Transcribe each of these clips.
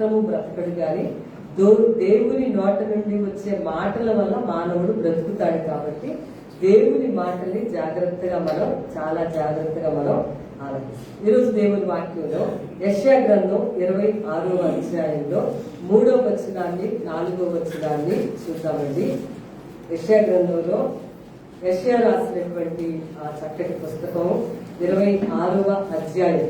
మాత్రము బ్రతకడు గాని దేవుని నోట నుండి వచ్చే మాటల వల్ల మానవుడు బ్రతుకుతాడు. కాబట్టి దేవుని మాటల్ని చాలా జాగ్రత్తగా మనం ఆలోచిస్తాం. ఈరోజు దేవుని వాక్యంలో యెషయా గ్రంథం 26వ అధ్యాయంలో 3వ వచనాన్ని 4వ వచనాన్ని చూద్దామండి. యెషయా గ్రంథంలో యెషయా రాసినటువంటి ఆ చక్కటి పుస్తకం 26వ అధ్యాయం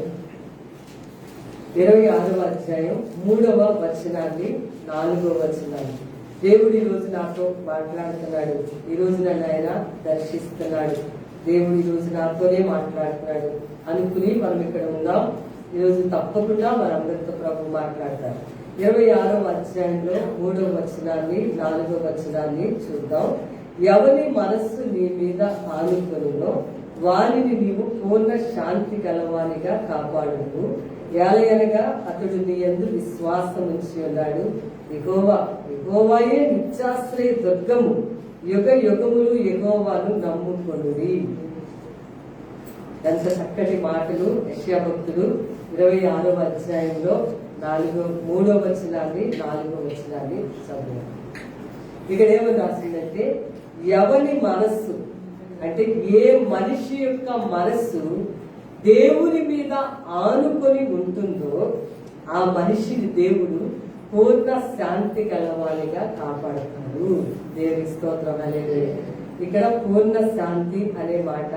3వ వచనాన్ని 4వ వచనాన్ని దేవుడు ఈ రోజు నాతో మాట్లాడుతున్నాడు. ఈ రోజు నన్ను ఆయన దర్శిస్తున్నాడు. దేవుడు ఈ రోజు నాతోనే మాట్లాడుతున్నాడు అనుకుని మనం ఇక్కడ ఉందాం. ఈరోజు తప్పకుండా మనందరితో ప్రభు మాట్లాడతారు. 26వ అధ్యాయంలో 3వ వచనాన్ని 4వ వచనాన్ని చూద్దాం. ఎవరి మనస్సు నీ మీద ఆనుకొనునో వారిని నీవు పూర్ణ శాంతి గలవానిగా కాపాడును. ఏలయనగా అతడు నీ యందు విశ్వాసం ఉంచి ఉన్నాడు. యెహోవాయే నిత్యాశ్రయ దుర్గము, యుగ యుగములు యెహోవాను నమ్ముకొనుడి. ఎంత చక్కటి మాటలు యెషయా భక్తుడు 26వ అధ్యాయంలో 3వ వచనాన్ని 4వ వచనాన్ని చదువు. ఇక్కడ ఏమని రాసిందంటే, ఎవరి మనస్సు అంటే ఏ మనిషి యొక్క మనస్సు దేవుని మీద ఆనుకొని ఉంటుందో ఆ మనిషిని దేవుడు పూర్ణ శాంతి గలవానిగా కాపాడుతాడు. దేవుని స్తోత్రం అనేది ఇక్కడ పూర్ణ శాంతి అనే మాట,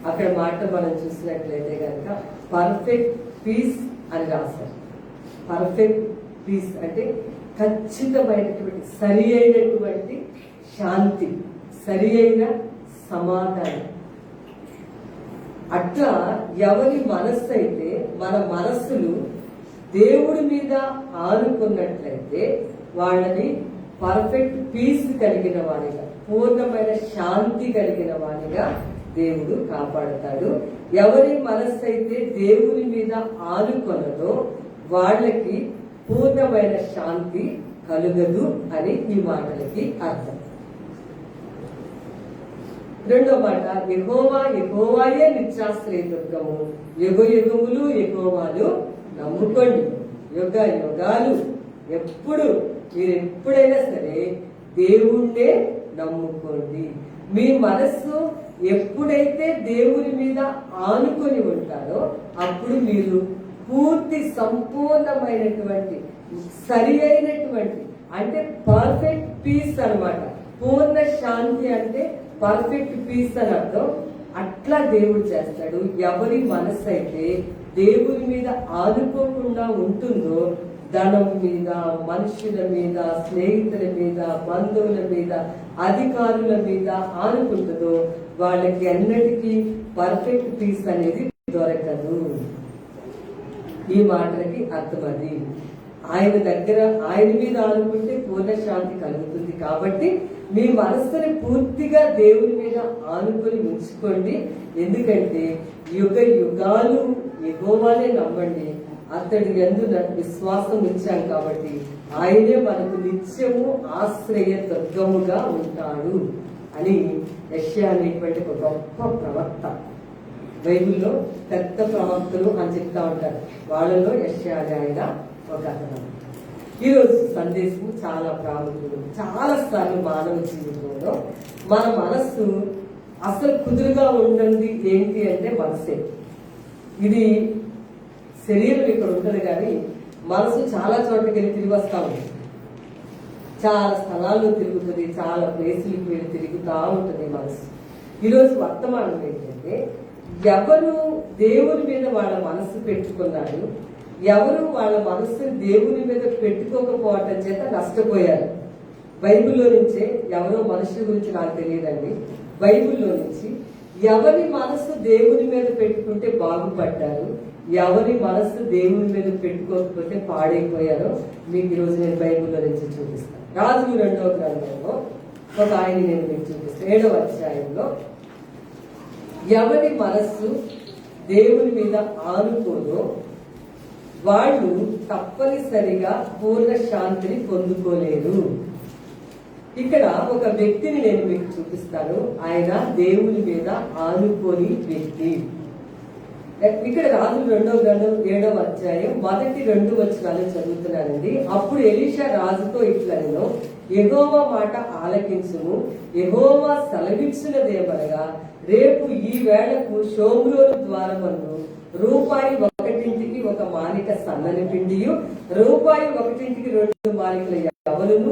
అక్కడ మాట మనం చూసినట్లయితే కనుక పర్ఫెక్ట్ పీస్ అని రాశారు. పర్ఫెక్ట్ పీస్ అంటే ఖచ్చితమైనటువంటి సరి అయినటువంటి శాంతి, సరి అయిన సమాధానం. అట్లా ఎవరి మనస్సు అయితే మన మనస్సులు దేవుడి మీద ఆనుకున్నట్లయితే వాళ్ళని పర్ఫెక్ట్ పీస్ కలిగిన వాడిగా, పూర్ణమైన శాంతి కలిగిన వాడిగా దేవుడు కాపాడుతాడు. ఎవరి మనస్సు అయితే దేవుని మీద ఆనుకొనదో వాళ్ళకి పూర్ణమైన శాంతి కలుగదు అని ఈ మాటలకి అర్థం. రెండో మాట, యెహోవాయే నిత్యాశ్రయ దుర్గము, యుగ యుగములు యెహోవాను నమ్ముకోండి. యుగ యుగాలు మీరు ఎప్పుడైనా సరే దేవుణ్ణే నమ్ముకోండి. మీ మనస్సు ఎప్పుడైతే దేవుని మీద ఆనుకొని ఉంటారో అప్పుడు మీరు పూర్తి సంపూర్ణమైనటువంటి సరి అయినటువంటి అంటే పర్ఫెక్ట్ పీస్ అన్నమాట. పూర్ణ శాంతి అంటే పర్ఫెక్ట్ పీస్ అని అర్థం. అట్లా దేవుడు చేస్తాడు. ఎవరి మనస్సు అయితే దేవుని మీద ఆనుకోకుండా ఉంటుందో, ధనం మీద, మనుషుల మీద, స్నేహితుల మీద, బంధువుల మీద, అధికారుల మీద ఆనుకుంటుందో వాళ్ళకి అన్నిటికీ పర్ఫెక్ట్ పీస్ అనేది దొరకదు. ఈ మాటలకి అర్థం అది. ఆయన మీద ఆనుకుంటే పూర్ణ శాంతి కలుగుతుంది. కాబట్టి మీ మనస్సుని పూర్తిగా దేవుని మీద ఆనుకొని ఉంచుకోండి. ఎందుకంటే యుగ యుగాలు యెహోవానే నమ్మండి. అతడి యందు విశ్వాసం ఉంచాం కాబట్టి ఆయనే మనకు నిత్యము ఆశ్రయ దుర్గముగా ఉంటాడు అని యెషయా అనేటువంటి ఒక గొప్ప ప్రవక్త, బైబిల్లో పెద్ద ప్రవక్తలు అని చెప్తా ఉంటారు. వాళ్ళలో యెషయా ఆయన ఒక అతను. ఈరోజు సందేశం చాలా ప్రాముఖ్యం. చాలా సార్లు మానవ జీవితంలో మన మనస్సు అసలు కుదురుగా ఉండండి ఏంటి అంటే మనసే. ఇది శరీరం ఇక్కడ ఉంటుంది కానీ మనసు చాలా చోట్లకి వెళ్ళి తిరిగి వస్తా ఉంటుంది. చాలా స్థలాల్లో తిరుగుతుంది, చాలా ప్లేసులకు వెళ్ళి తిరుగుతూ ఉంటుంది మనసు. ఈరోజు వర్తమానం ఏంటంటే, ఎవరు దేవుని మీద వాళ్ళ మనసు పెట్టుకున్నారు, ఎవరు వాళ్ళ మనస్సుని దేవుని మీద పెట్టుకోకపోవటం చేత నష్టపోయారు. బైబిల్లో నుంచే, ఎవరో మనుషుల గురించి నాకు తెలియదండి, బైబిల్లో నుంచి ఎవరి మనస్సు దేవుని మీద పెట్టుకుంటే బాగుపడ్డారు, ఎవరి మనస్సు దేవుని మీద పెట్టుకోకపోతే పాడైపోయారో మీకు ఈరోజు నేను బైబిల్లో నుంచి చూపిస్తాను. రాజులు 2వ గ్రంథంలో ఒక ఆయన నేను మీకు చూపిస్తాను. 7వ అధ్యాయంలో ఎవరి మనస్సు దేవుని మీద ఆనుకోదో వాళ్ళు తప్పనిసరిగా పూర్ణ శాంతిని పొందుకోలేరు. ఇక్కడ ఒక వ్యక్తిని నేను మీకు చూపిస్తాను. ఆయన దేవుని మీద ఆనుకోని వ్యక్తి. ఇక్కడ రాజులు 2వ గ్రంథం 7వ అధ్యాయం 1-2 వచనాలు చదువుతున్నానండి. అప్పుడు ఎలీషా రాజుతో ఇట్లనెను, యెహోవా మాట ఆలకించుము. యెహోవా సెలవిచ్చినదేమనగా, రేపు ఈ వేళకు షోమ్రోను ద్వారమందు రూపాయి 1ంటికి 1 మానిక సన్నని పిండియు, రూపాయి 1ంటికి 2 మానికల యవలును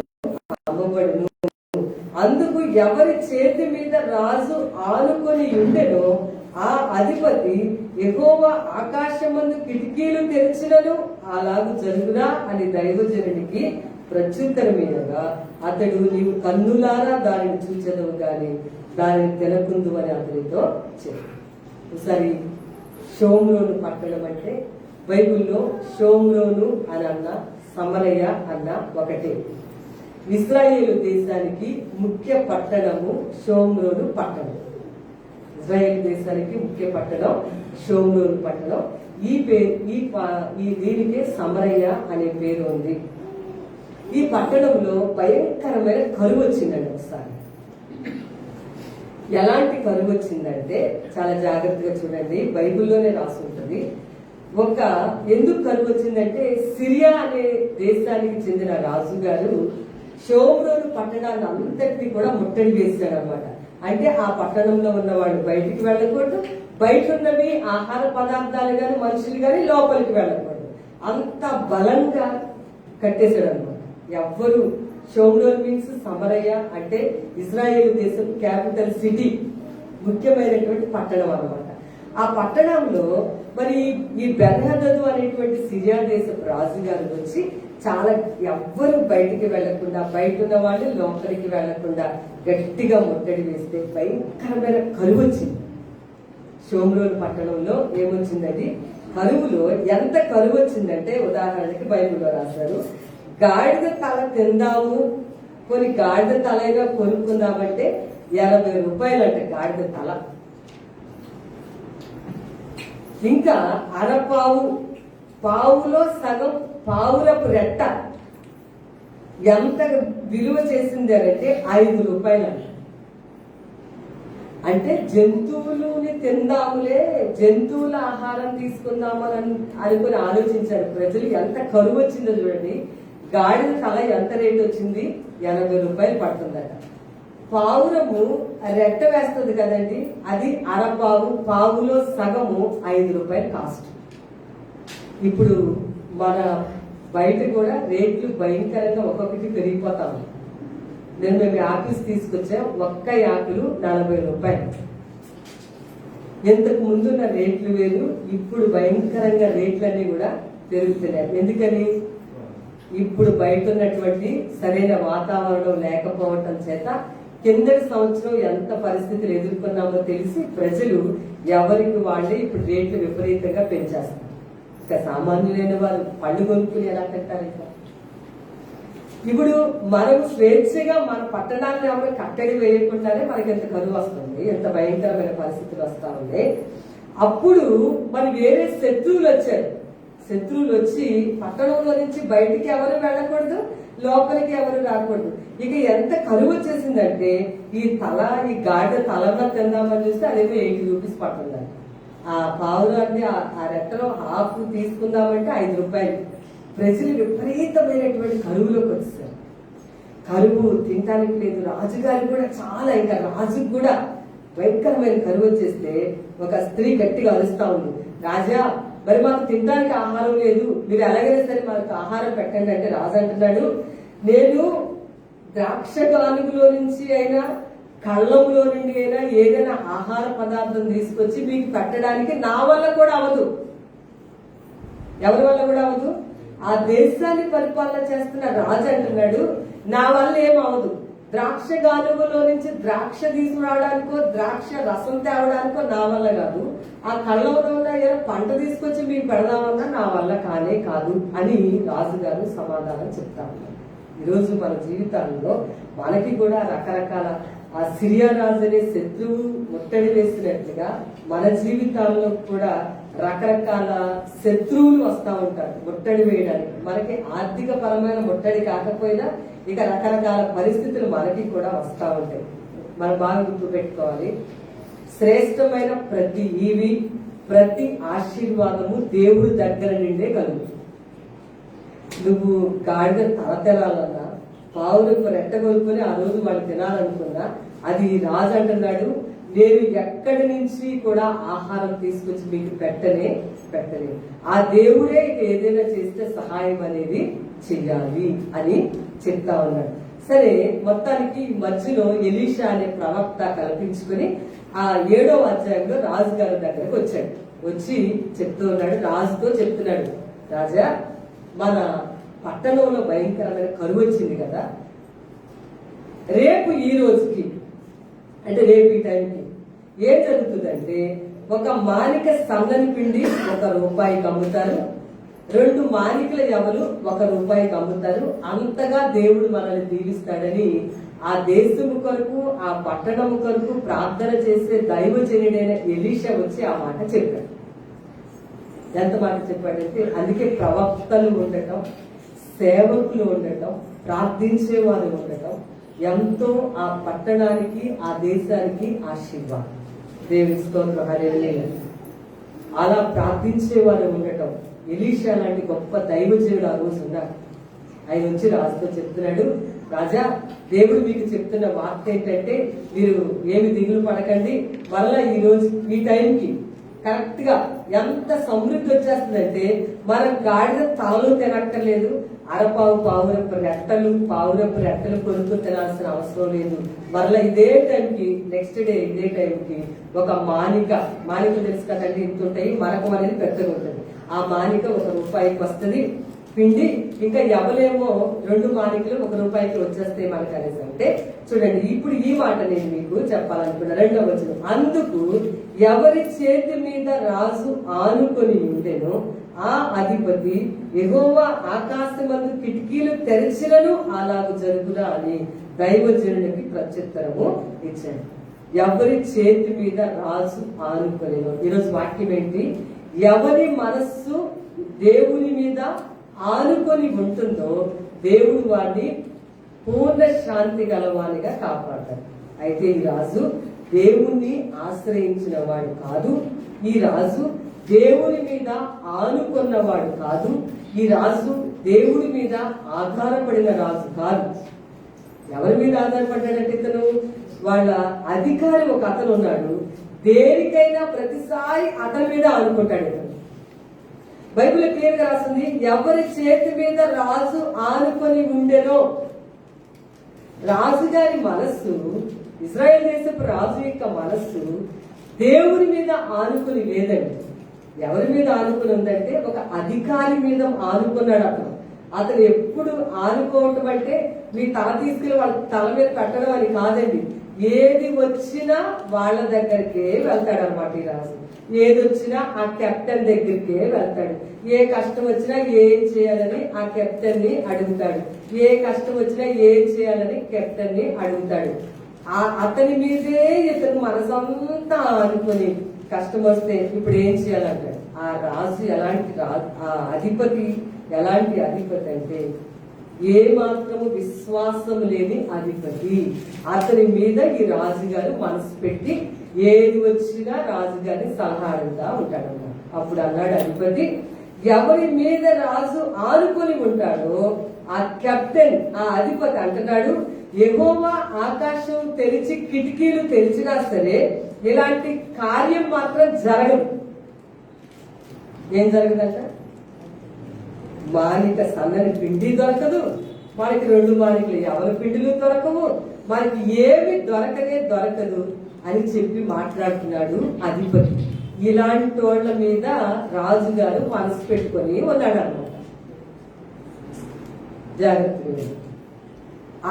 అమ్మబడును. అందుకు ఎవరి చేతి మీద రాజు ఆనుకొని ఉండెనో ఆ అధిపతి, యెహోవా ఆకాశమందు కిటికీలు తెరిచినను అలాగు జరుగునా అని దైవజనునికి ప్రత్యుత్తరమీయగా, అతడు నీవు కన్నులారా దానిని చూచెదవు గాని దానిని తినకుందు అని అతనితో చెప్పాడు. ఒకసారి షోమ్రోను పట్టణం అంటే బైబిల్లో షోమ్రోను అని అన్న, సమరయ అన్న ఒకటే. ఇశ్రాయేలు దేశానికి ముఖ్య పట్టణము షోమ్రోను పట్టణం. ఇజ్రాయేల్ దేశానికి ముఖ్య పట్టణం షోమ్రోను పట్టణం. ఈ దీనికే సమరయ్య అనే పేరు ఉంది. ఈ పట్టణంలో భయంకరమైన కరువు వచ్చిందండి. ఒకసారి ఎలాంటి కరువు వచ్చిందంటే చాలా జాగ్రత్తగా చూడండి, బైబిల్లోనే రాసి ఉంటుంది. ఎందుకు కరువు వచ్చిందంటే, సిరియా అనే దేశానికి చెందిన రాజు గారు షోమ్రోను పట్టణాన్ని అంతటినీ కూడా ముట్టడి వేశాడు అనమాట. అంటే ఆ పట్టణంలో ఉన్న వాళ్ళు బయటికి వెళ్ళకూడదు, బయట ఉన్నవి ఆహార పదార్థాలు కానీ మనుషులు కానీ లోపలికి వెళ్ళకూడదు. అంత బలంగా కట్టేశాడు అనమాట. ఎవ్వరు షోమ్రోన్ మీన్స్ సమరయ అంటే ఇజ్రాయేల్ దేశం క్యాపిటల్ సిటీ, ముఖ్యమైనటువంటి పట్టణం అన్నమాట. ఆ పట్టణంలో మరి ఈ బెన్హదదు అనేటువంటి సిరియా దేశపు రాజు గారు వచ్చి చాలా ఎవ్వరు బయటికి వెళ్లకుండా, బయట ఉన్న వాళ్ళు లోపలికి వెళ్లకుండా గట్టిగా ముట్టడి వేస్తే భయంకరమైన కరువు వచ్చింది. షోమ్రోన్ పట్టణంలో ఏమొచ్చిందండి, కరువులో ఎంత కరువు వచ్చిందంటే, ఉదాహరణకి బైబిల్లో రాశారు, గాడిద తల తిందాము, కొన్ని గాడిద తలైనా కొనుక్కుందామంటే 80 రూపాయలంట గాడిద తల. ఇంకా అరపావు, పావులో సగం పావురపు రెట్ట ఎంత విలువ చేసింది అంటే 5 రూపాయలంట. అంటే జంతువులని తిందాములే, జంతువుల ఆహారం తీసుకుందామని అనుకుని ఆలోచించారు ప్రజలు. ఎంత కరువు వచ్చిందో చూడండి. గాడిద తల ఎంత రేటు వచ్చింది, 80 రూపాయలు పడుతుందట. పావురము రెట్ట వేస్తుంది కదండి, అది అరపావు, పావులో సగము 5 రూపాయలు కాస్ట్. ఇప్పుడు మన బయట కూడా రేట్లు భయంకరంగా ఒక్కొక్కటి పెరిగిపోతాము. మేము యాపిల్స్ తీసుకొచ్చాం, ఒక్క యాపిల్ 40 రూపాయలు. ఇంతకు ముందున్న రేట్లు వేరు, ఇప్పుడు భయంకరంగా రేట్లన్నీ కూడా పెరుగుతున్నాయి. ఎందుకని, ఇప్పుడు బయట ఉన్నటువంటి సరైన వాతావరణం లేకపోవటం చేత కిందటి సంవత్సరం ఎంత పరిస్థితులు ఎదుర్కొన్నామో తెలిసి ప్రజలు ఎవరికి వాళ్ళే ఇప్పుడు రేట్లు విపరీతంగా పెంచేస్తారు. ఇక సామాన్యులైన వారు పళ్ళు కొనుక్కుని ఎలా పెట్టాలి? ఇప్పుడు మనం స్వేచ్ఛగా మన పట్టణాన్ని ఎవరు కట్టడి వేయకుండానే మనకి ఎంత కరువు వస్తుంది, ఎంత భయంకరమైన పరిస్థితులు వస్తా ఉన్నాయి. అప్పుడు మరి వేరే శత్రువులు వచ్చారు. శత్రువులు వచ్చి పట్టణంలో నుంచి బయటికి ఎవరు వెళ్ళకూడదు, లోపలికి ఎవరు రాకూడదు. ఇక ఎంత కరువు వచ్చేసిందంటే, ఈ గాడిద తలన తిందామని చూస్తే అదేమో 80 రూపీస్ పడుతుందండి. ఆ పావురాన్ని ఆ రెట్టలో హాఫ్ తీసుకుందామంటే 5 రూపాయలు. ప్రజలు విపరీతమైనటువంటి కరువులోకి వచ్చేసారు. కరువు తినటానికి లేదు. రాజుగారు కూడా చాలా, ఇంకా రాజుకు కూడా భయంకరమైన కరువు వచ్చేస్తే ఒక స్త్రీ గట్టిగా అరుస్తా ఉంది, రాజా మరి మాకు తినడానికి ఆహారం లేదు, మీరు ఎలాగైనా సరే మనకు ఆహారం పెట్టండి అంటే రాజు అంటున్నాడు, నేను ద్రాక్ష గానుగులో నుంచి అయినా కళ్ళంలో నుండి అయినా ఏదైనా ఆహార పదార్థం తీసుకొచ్చి మీకు పెట్టడానికి నా వల్ల కూడా అవదు. ఎవరి వల్ల కూడా అవదు? ఆ దేశాన్ని పరిపాలన చేస్తున్న రాజు అంటున్నాడు, నా వల్ల ఏమవదు. ద్రాక్ష గానుగులో నుంచి ద్రాక్ష తీసుకురావడానికో ద్రాక్ష రసం తేవడానికో నా వల్ల కాదు. ఆ కళ్ళంలో ఉన్న పంట తీసుకొచ్చి మీకు పెడదామన్నా నా వల్ల కానే కాదు అని రాజుగారు సమాధానం చెప్తా ఉన్నారు. ఈరోజు మన జీవితాల్లో మనకి కూడా రకరకాల ఆ సిరియా రాజు అనే శత్రువు ముట్టడి వేసినట్లుగా మన జీవితాల్లో కూడా రకరకాల శత్రువులు వస్తూ ఉంటారు ముట్టడి వేయడానికి. మనకి ఆర్థిక పరమైన ముట్టడి కాకపోయినా ఇక రకరకాల పరిస్థితులు మనకి కూడా వస్తూ ఉంటాయి. మనం బాగా గుర్తు పెట్టుకోవాలి, శ్రేష్టమైన ప్రతి ఈవి, ప్రతి ఆశీర్వాదము దేవుడి దగ్గర నుండే కలుగు. నువ్వు గాడిద తల తెలాలన్నా, పావులకు రెట్టగొలుపుని ఆ రోజు వాళ్ళు తినాలనుకున్నా, అది రాజు అంటున్నాడు, నేను ఎక్కడి నుంచి కూడా ఆహారం తీసుకొచ్చి మీకు పెట్టనే. ఆ దేవుడే ఏదైనా చేస్తే సహాయం అనేది చెయ్యాలి అని చెప్తా ఉన్నాడు. సరే, మొత్తానికి మధ్యలో ఎలీషా అనే ప్రవక్త కల్పించుకుని ఆ 7వ అధ్యాయంలో రాజుగారి దగ్గరకు వచ్చాడు. వచ్చి చెప్తూ ఉన్నాడు, రాజుతో చెప్తున్నాడు, రాజా, మన పట్టణంలో భయంకరమైన కరువు వచ్చింది కదా, రేపు ఈ రోజుకి అంటే రేపు ఈ టైంకి ఏం జరుగుతుందంటే, ఒక మానిక సన్నని పిండి ₹1 అమ్ముతారు, 2 మానికల ఎవరు ₹1 అమ్ముతారు. అంతగా దేవుడు మనల్ని దీవిస్తాడని ఆ దేశము కొరకు, ఆ పట్టణము కొరకు ప్రార్థన చేసే దైవజనుడైన ఎలీషా వచ్చి ఆ మాట చెప్పాడు. ఎంత మాట చెప్పాడంటే, అందుకే ప్రవక్తలు ఉండటం, సేవకులు ఉండటం, ప్రార్థించేవారు ఉండటం ఎంతో ఆ పట్టణానికి, ఆ దేశానికి ఆశీర్వాదం. దేవుని స్తోత్రం, హల్లెలూయా. అలా ప్రార్థించేవారు ఉండటం, ఎలీషా లాంటి గొప్ప దైవజనుడు ఆ రోజు ఉన్నాడు. ఆయన వచ్చి రాజుతో చెప్తున్నాడు, రాజా, దేవుడు మీకు చెప్తున్న వార్త ఏంటంటే, మీరు ఏమి దిగులు పడకండి, మళ్ళా ఈ రోజు ఈ టైంకి కరెక్ట్ గా ఎంత సమృద్ధి వచ్చేస్తుందంటే, మనం గాడిద తలలు తినక్కర్లేదు, పావురపు రెట్టలు కొనుక్కు తినాల్సిన అవసరం లేదు. మరలా ఇదే టైంకి, నెక్స్ట్ డే ఇదే టైంకి ఒక మానిక తెలుసు కదండి, ఇంత ఉంటాయి, మరకం అనేది పెద్దగా ఉంటుంది. ఆ మానిక ₹1 వస్తుంది పిండి. ఇంకా ఎవరేమో 2 మానికలు ₹1 వచ్చేస్తాయి మనకు అనేసి అంటే, చూడండి, ఇప్పుడు ఈ మాట నేను మీకు చెప్పాలనుకున్నా. 2వ వచనం, అందుకు ఎవరి చేతి మీద రాజు ఆనుకొని ఉండెనో ఆ అధిపతి యెహోవా ఆకాశమందు కిటికీలు తెరచినను అలాగు జరుగునా అని దైవజనునికి ప్రత్యుత్తరము ఇచ్చాడు. ఎవరి చేతి మీద రాజు ఆనుకొనేనో. ఈరోజు వాక్యం ఏంటి? ఎవరి మనస్సు దేవుని మీద ఆనుకొని ఉంటుందో దేవుడు వాడిని పూర్ణ శాంతి గలవానిగా కాపాడతాడు. అయితే ఈ రాజు దేవుణ్ణి ఆశ్రయించిన వాడు కాదు, ఈ రాజు దేవుని మీద ఆనుకున్నవాడు కాదు, ఈ రాజు దేవుడి మీద ఆధారపడిన రాజు కాదు. ఎవరి మీద ఆధారపడ్డాడంటే, ఇతను వాళ్ళ అధికారి ఒక అతను ఉన్నాడు, దేనికైనా ప్రతిసారి అతని మీద ఆనుకుంటాడు. ఇతను బైబిల్ క్లియర్ గా రాసింది, ఎవరి చేతి మీద రాజు ఆనుకొని ఉండెనో. రాజుగారి మనస్సు, ఇజ్రాయెల్ దేశపు రాజు యొక్క మనస్సు దేవుడి మీద ఆనుకుని లేదండి. ఎవరి మీద ఆనుకుని ఉందంటే, ఒక అధికారి మీద ఆనుకున్నాడు అతను. అతను ఎప్పుడు ఆనుకోవటం అంటే మీ తల తీసుకెళ్లి వాళ్ళ తల మీద పెట్టడం అని కాదండి. ఏది వచ్చినా వాళ్ళ దగ్గరికే వెళ్తాడు అనమాట ఈ రాజు. ఏది వచ్చినా ఆ కెప్టెన్ దగ్గరికే వెళ్తాడు. ఏ కష్టం వచ్చినా ఏం చేయాలని ఆ కెప్టెన్ ని అడుగుతాడు. ఏ కష్టం వచ్చినా ఏం చేయాలని కెప్టెన్ ని అడుగుతాడు. అతని మీదే ఇతను మనసంతా అనుకుని కష్టం వస్తే ఇప్పుడు ఏం చేయాలంటాడు. ఆ రాజు ఎలాంటి ఆ అధిపతి ఎలాంటి అధిపతి అంటే, ఏ మాత్రము విశ్వాసం లేని అధిపతి. అతని మీద ఈ రాజుగారు మనసు పెట్టి ఏది వచ్చినా రాజుగారిని సలహాడుగా ఉంటాడన్నమాట. అప్పుడు అన్నాడు అధిపతి, ఎవరి మీద రాజు ఆనుకొని ఉంటాడో ఆ కెప్టెన్, ఆ అధిపతి అంటున్నాడు, యెహోవా ఆకాశం తెరిచి కిటికీలు తెరిచినా సరే ఇలాంటి కార్యం మాత్రం జరగదు. ఏం జరగదంట? మానిక సన్నని పిండి దొరకదు, మనకి 2 మానికలు ఎవరి పిండిలు దొరకవు, మనకి ఏమి దొరకదు అని చెప్పి మాట్లాడుతున్నాడు అధిపతి. ఇలాంటి వాళ్ళ మీద రాజుగారు మనసు పెట్టుకొని ఉన్నాడు అన్నమాట. జాగ్రత్తగా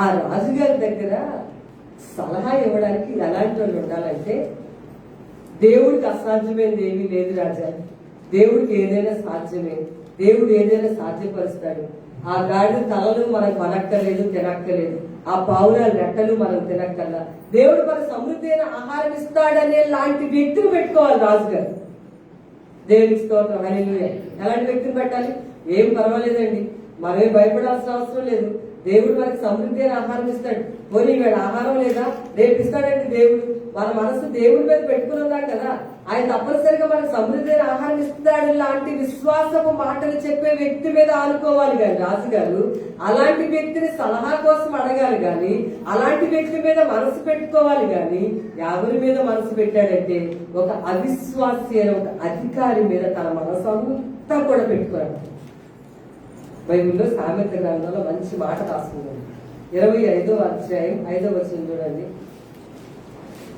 ఆ రాజుగారి దగ్గర సలహా ఇవ్వడానికి ఎలాంటి వాళ్ళు ఉండాలంటే, దేవుడికి అసాధ్యమైనది ఏమీ లేదు రాజా, దేవుడికి ఏదైనా సాధ్యమే, దేవుడు ఏదైనా సాధ్యపరుస్తాడు. ఆ గాడిద తలలు మనకు కొనక్కర్లేదు, తినక్కర్లేదు, ఆ పావురాల రెట్టలు మనం తినక్కర్లా, దేవుడు మన సమృద్ధి అయిన ఆహారం ఇస్తాడనే లాంటి వ్యక్తిని పెట్టుకోవాలి రాజుగారు. దేవునికి స్తోత్రం, హల్లెలూయా. ఎలాంటి వ్యక్తిని పెట్టాలి? ఏం పర్వాలేదండి, మనమే భయపడాల్సిన అవసరం లేదు. దేవుడు మనకి సమృద్ధి అయిన ఆహారం ఇస్తాడు. పోనీ వీళ్ళ ఆహారం లేదా, రేపు ఇస్తాడండి దేవుడు. మన మనసు దేవుడి మీద పెట్టుకున్నాం కదా, ఆయన తప్పనిసరిగా మనకు సమృద్ధి అయిన ఆహారం ఇస్తాడు లాంటి విశ్వాసపు మాటలు చెప్పే వ్యక్తి మీద ఆనుకోవాలి కానీ రాజుగారు అలాంటి వ్యక్తిని సలహా కోసం అడగాలి కానీ, అలాంటి వ్యక్తి మీద మనసు పెట్టుకోవాలి కానీ, ఎవరి మీద మనసు పెట్టాడంటే ఒక అవిశ్వాసి అయిన ఒక అధికారి మీద తన మనసు అంతా కూడా పెట్టుకున్నాడు. బైబిల్లో సామెత గ్రంథంలో మంచి మాట రాస్తుంది. 25వ అధ్యాయం 5వ వచనం చూడండి.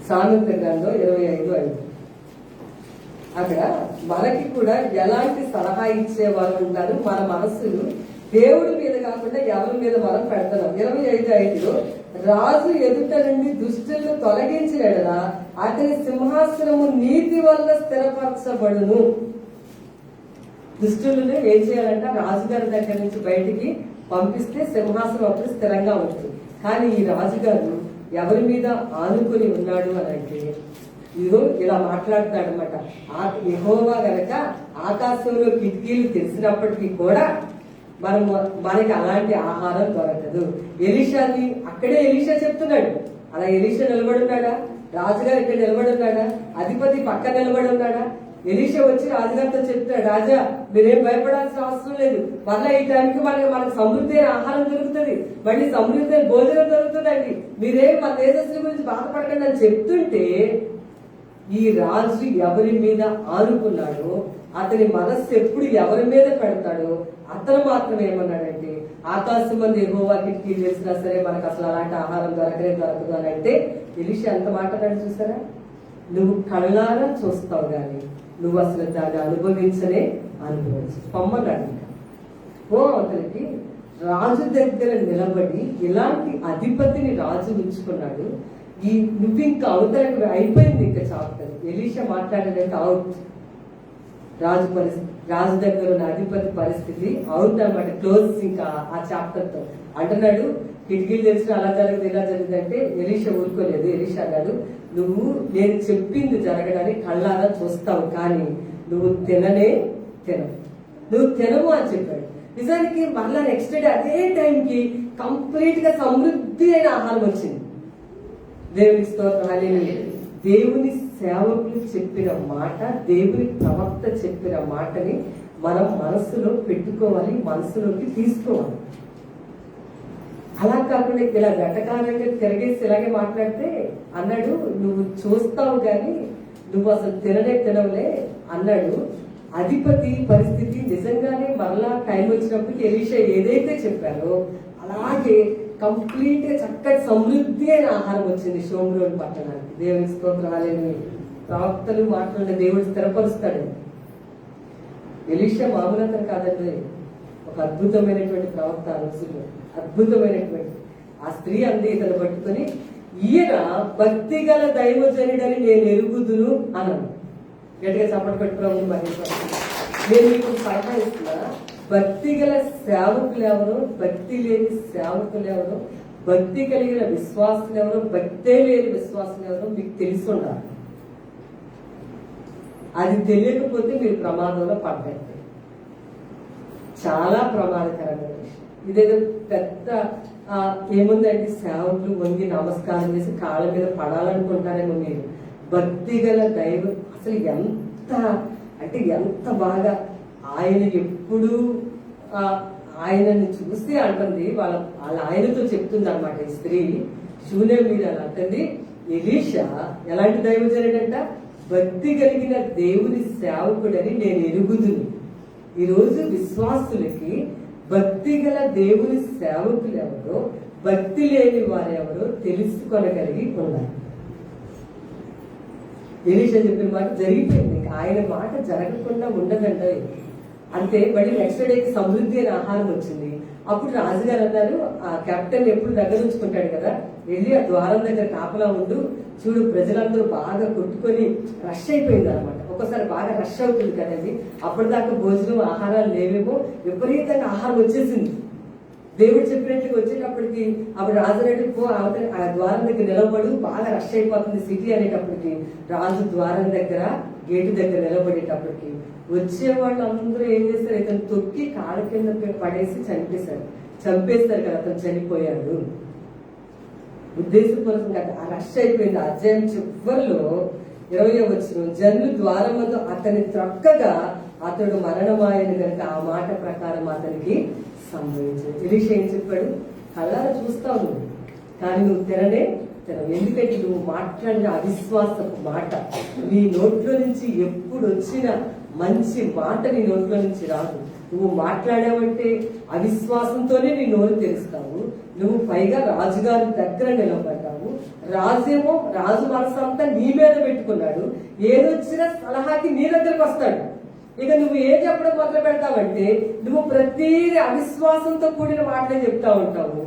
సామెత గ్రంథం 25:5. అక్కడ మనకి కూడా ఎలాంటి సలహా ఇచ్చే వాళ్ళు ఉంటారు. మన మనస్సును దేవుడి మీద కాకుండా ఎవరి మీద మనం పెడతాం. 25:5లో రాజు ఎదుట నుండి దుష్టులను తొలగించినడలా అతని సింహాసనము నీతి వల్ల స్థిరపరచబడును. దుష్టులను ఏం చేయాలంటే రాజుగారి దగ్గర నుంచి బయటికి పంపిస్తే సింహాసనం అప్పుడు స్థిరంగా ఉంటుంది. కానీ ఈ రాజుగారు ఎవరి మీద ఆనుకుని ఉన్నాడు అని అంటే ఇదిగో ఇలా మాట్లాడుతాడు అనమాట. యెహోవా గనక ఆకాశంలో కిటికీలు తెరిచినప్పటికీ కూడా మనకి అలాంటి ఆహారం దొరకదు. ఎలీషాని అక్కడే ఎలీషా చెప్తున్నాడు. అలా ఎలీషా నిలబడి ఉన్నాడా? రాజుగారు ఇక్కడ నిలబడి ఉన్నాడా? అధిపతి పక్క నిలబడి ఉన్నాడా? ఎలీషా వచ్చి రాజుగారితో చెప్తాడు, రాజా మీరేం భయపడాల్సిన అవసరం లేదు, మళ్ళీ ఈ టైంకి మనకు సమృద్ధి అయిన ఆహారం దొరుకుతుంది, మళ్ళీ సమృద్ధి అయిన భోజనం దొరుకుతుందండి, మీరేం మన దేశస్తుల గురించి బాధపడకండి అని చెప్తుంటే ఈ రాజు ఎవరి మీద ఆనుకున్నాడో, అతని మనస్సు ఎప్పుడు ఎవరి మీద పెడతాడో అతను మాత్రం ఏమన్నాడంటే ఆకాశం మంది యెహోవా కిటికీలు చేసినా సరే మనకు అసలు అలాంటి ఆహారం దొరకదు అని అంటే ఎలీషా ఎంత మాట్లాడాడు చూసారా? నువ్వు కళ్ళారా చూస్తావు గాని నువ్వు అసలు దాన్ని అనుభవించనే పొమ్మన్నాడు. అతనికి రాజు దగ్గర నిలబడి ఇలాంటి అధిపతిని రాజు ఉంచుకున్నాడు. నువ్వు ఇంకా అవతలకి అయిపోయింది, ఇంకా చాప్టర్. ఎలీషా మాట్లాడేదంటే అవుట్. రాజు దగ్గర ఉన్న అధిపతి పరిస్థితి అవుట్ అనమాట, క్లోజ్ ఇంకా ఆ చాప్టర్ తో. అంటున్నాడు కిటికీలు తెలిసిన అలా జరిగింది ఇలా జరిగింది అంటే ఎలీషా ఊరుకోలేదు. ఎలీషా అన్నాడు, నువ్వు నేను చెప్పింది జరగడానికి కళ్ళారా చూస్తావు కానీ నువ్వు నువ్వు తినవు అని చెప్పాడు. నిజానికి మళ్ళా నెక్స్ట్ డే అదే టైంకి కంప్లీట్ గా సమృద్ధి అయిన ఆహారం వచ్చింది. దేవుని స్తోత్రం. దేవుని సేవకులు చెప్పిన మాట, దేవుని ప్రవక్త చెప్పిన మాటని మనం మనసులో పెట్టుకోవాలి, మనసులోకి తీసుకోవాలి. అలా కాకుండా ఇలా వెటకారంగా తిరగేసి ఇలాగే మాట్లాడితే అన్నాడు, నువ్వు చూస్తావు కానీ నువ్వు అసలు తినవులే అన్నాడు. అధిపతి పరిస్థితి నిజంగానే మరలా టైం వచ్చినప్పటికీ ఎలీషా ఏదైతే చెప్పారో అలాగే కంప్లీట్ గా చక్కటి సమృద్ధి అయిన ఆహారం వచ్చింది షోమ్రోన్ పట్టణానికి. దేవుని స్తోత్రాలు. ప్రవక్తలు మాట్లాడిన దేవుడు స్థిరపరుస్తాడు. ఎలీషా మామూలు అతను కాదండి, ఒక అద్భుతమైనటువంటి ప్రవక్త. ఆ రోజుల్లో అద్భుతమైనటువంటి ఆ స్త్రీ అంది ఇతను పట్టుకుని, ఈయన భక్తి గల దైవజనుడని నేను ఎరుగుదును అన్నాను. గట్టిగా చప్పటి పెట్టుకున్నాము. మహేశ్వర, నేను మీకు సలహా ఇస్తున్నా, భక్తి గల సేవకులు ఎవరు, భక్తి లేని సేవకులు ఎవరు, భక్తి కలిగిన విశ్వాసులు ఎవరు, భక్తే లేని విశ్వాసులు ఎవరు మీకు తెలిసి ఉండాలి. అది తెలియకపోతే మీరు ప్రమాదంలో పడ్డట్టే. చాలా ప్రమాదకరమైన విషయం. ఇదేదో పెద్ద ఏముందంటే సేవకులు వంగి నమస్కారం చేసి కాళ్ళ మీద పడాలనుకుంటారేమో మీరు. భక్తి గల దైవం అసలు ఎంత బాగా ఆయన ఎప్పుడు ఆయనని చూసి అంటుంది, వాళ్ళ ఆయనతో చెప్తుంది అనమాట ఈ స్త్రీ. శూన్యం మీద అంటుంది, ఎలీషా ఎలాంటి దైవజనుడంట, భక్తి కలిగిన దేవుని సేవకుడని నేను ఎరుగుదును. ఈరోజు విశ్వాసులకి భక్తి గల దేవుని సేవకులు ఎవరో, భక్తి లేని వారెవరో తెలుసుకోగలిగి ఉండాలి. ఎలీషా చెప్పిన మాట జరిగిపోయింది, ఆయన మాట జరగకుండా ఉండదండి. అంతే. మళ్ళీ నెక్స్ట్ డేకి సమృద్ధి అయిన ఆహారం వచ్చింది. అప్పుడు రాజుగారు అన్నారు, ఆ కెప్టెన్ ఎప్పుడు దగ్గర ఉంచుకుంటాడు కదా, వెళ్ళి ఆ ద్వారం దగ్గర కాపలా ఉండు, చూడు ప్రజలందరూ బాగా కొట్టుకొని రష్ అయిపోయింది అనమాట. ఒక్కోసారి బాగా రష్ అవుతుంది కదండి, అప్పటిదాకా భోజనం ఆహారాలు లేవేమో, విపరీతంగా ఆహారం వచ్చేసింది. దేవుడు చెప్పినట్టుగా వచ్చేటప్పటికి అప్పుడు రాజు పో అవతల ఆ ద్వారం దగ్గర నిలబడు, బాగా రష్ అయిపోతుంది సిటీ అనేటప్పటికి రాజు ద్వారం దగ్గర గేటు దగ్గర నిలబడేటప్పటికి వచ్చే వాళ్ళు అందరూ ఏం చేస్తారు, ఇతను తొక్కి కాళ్ళ కింద పడేసి చంపేస్తారు కదా, అతను చనిపోయాడు. ఉద్దేశపూర్వకంగా ఆ రష్ అయిపోయింది. అధ్యాయం చివరిలో 20వ వచనం, జనులు ద్వారమందు అతని త్రక్కగా అతడు మరణమాయను కనుక ఆ మాట ప్రకారం అతనికి సంభవించింది. ఎలీషా ఏం చెప్పాడు, కళ్ళారా చూస్తావు నువ్వు, కానీ నువ్వు తినవు. ఎందుకంటే నువ్వు మాట్లాడిన అవిశ్వాసపు మాట, నీ నోట్లో నుంచి ఎప్పుడు వచ్చిన మంచి మాట నీ నోట్లో నుంచి రాదు. నువ్వు మాట్లాడావంటే అవిశ్వాసంతోనే నీ నోరు తెరుస్తావు. నువ్వు పైగా రాజుగారి దగ్గర నిలబడ్డావు. రాజు మనసు అంతా నీ మీద పెట్టుకున్నాడు. ఏదొచ్చినా సలహాకి నీ దగ్గరకు వస్తాడు. ఇక నువ్వు ఏం చెప్పడం మొదలు పెడతావంటే నువ్వు ప్రతిదీ అవిశ్వాసంతో కూడిన మాటలే చెప్తా ఉంటావు.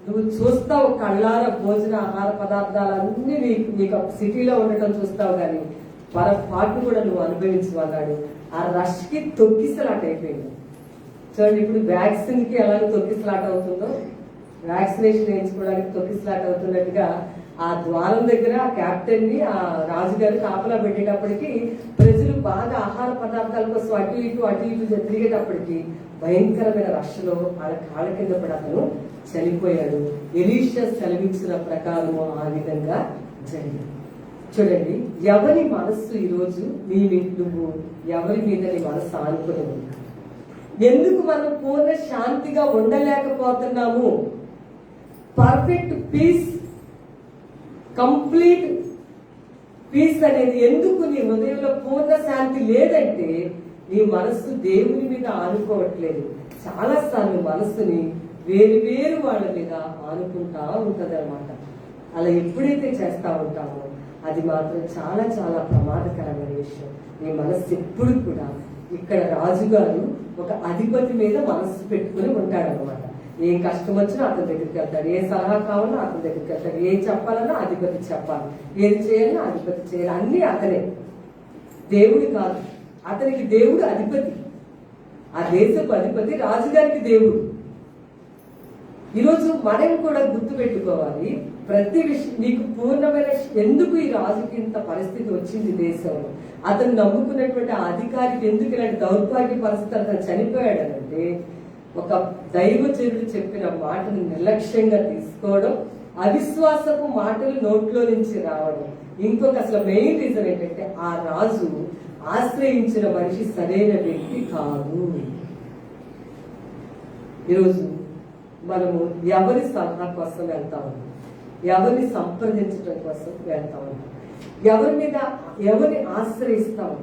నువ్వు చూస్తావు కళ్ళార భోజన ఆహార పదార్థాలన్నీ నీకు సిటీలో ఉండటం చూస్తావు, కానీ పొరపాటు కూడా నువ్వు అనుభవించు అన్నాడు. ఆ రష్ కి తొక్కిసలాట అయిపోయింది. చూడండి, ఇప్పుడు వ్యాక్సిన్ కి ఎలాగో తొక్కిసలాట అవుతుందో, వ్యాక్సినేషన్ వేయించుకోవడానికి తొక్కిసలాట అవుతున్నట్టుగా ఆ ద్వారం దగ్గర ఆ క్యాప్టెన్ ని ఆ రాజుగారు కాపలా పెట్టేటప్పటికి ప్రజలు బాగా ఆహార పదార్థాల కోసం అటు ఇటు తిరిగేటప్పటికి భయంకరమైన రష్లో వాళ్ళ కాళ్ళ కింద పడి అతను చనిపోయాడు. ఎలీషా సెలవించిన ప్రకారము ఆ విధంగా జరిగింది. చూడండి, ఎవరి మనస్సు ఈరోజు నువ్వు ఎవరి మీద నీ మనస్సు ఆనుకుని ఉంది? ఎందుకు మనం పూర్ణ శాంతిగా ఉండలేకపోతున్నాము? పర్ఫెక్ట్ పీస్, కంప్లీట్ పీస్ అనేది ఎందుకు నీ హృదయంలో పూర్ణ శాంతి లేదంటే నీ మనస్సు దేవుని మీద ఆనుకోవట్లేదు. చాలా సార్లు మనస్సుని వేరు వాళ్ళ మీద ఆనుకుంటా ఉంటది అనమాట. అలా ఎప్పుడైతే చేస్తా ఉంటామో అది మాత్రం చాలా చాలా ప్రమాదకరమైన విషయం. నీ మనస్సు ఎప్పుడు కూడా ఇక్కడ రాజుగారు ఒక అధిపతి మీద మనస్సు పెట్టుకుని ఉంటాడనమాట. ఏ కష్టం వచ్చినా అతని దగ్గరికి వెళ్తాడు, ఏ సలహా కావాలన్నా అతని దగ్గరికి వెళ్తాడు, ఏం చెప్పాలన్నా అధిపతి చెప్పాలి, ఏది చేయాలన్నా అధిపతి చేయాలి, అన్ని అతనే, దేవుడు కాదు. అతనికి దేవుడు అధిపతి, ఆ దేశపు అధిపతి రాజుగారికి దేవుడు. ఈరోజు మనం కూడా గుర్తు పెట్టుకోవాలి, ప్రతి విషయం నీకు పూర్ణమైన ఎందుకు ఈ రాజుకి ఇంత పరిస్థితి వచ్చింది దేశంలో, అతను నమ్ముకున్నటువంటి ఆ అధికారికి ఎందుకు ఇలాంటి దౌర్భాగ్య పరిస్థితి అతను చనిపోయాడనంటే ఒక దైవజనుడు చెప్పిన మాటను నిర్లక్ష్యంగా తీసుకోవడం, అవిశ్వాసపు మాటలు నోట్లో నుంచి రావడం. ఇంకొక అసలు మెయిన్ రీజన్ ఏంటంటే ఆ రాజు ఆశ్రయించిన మనిషి సరైన వ్యక్తి కాదు. ఈరోజు మనము ఎవరి సలహా కోసం వెళ్తాము, ఎవరిని సంప్రదించడం కోసం వెళ్తాము, ఎవరిని ఆశ్రయిస్తాము.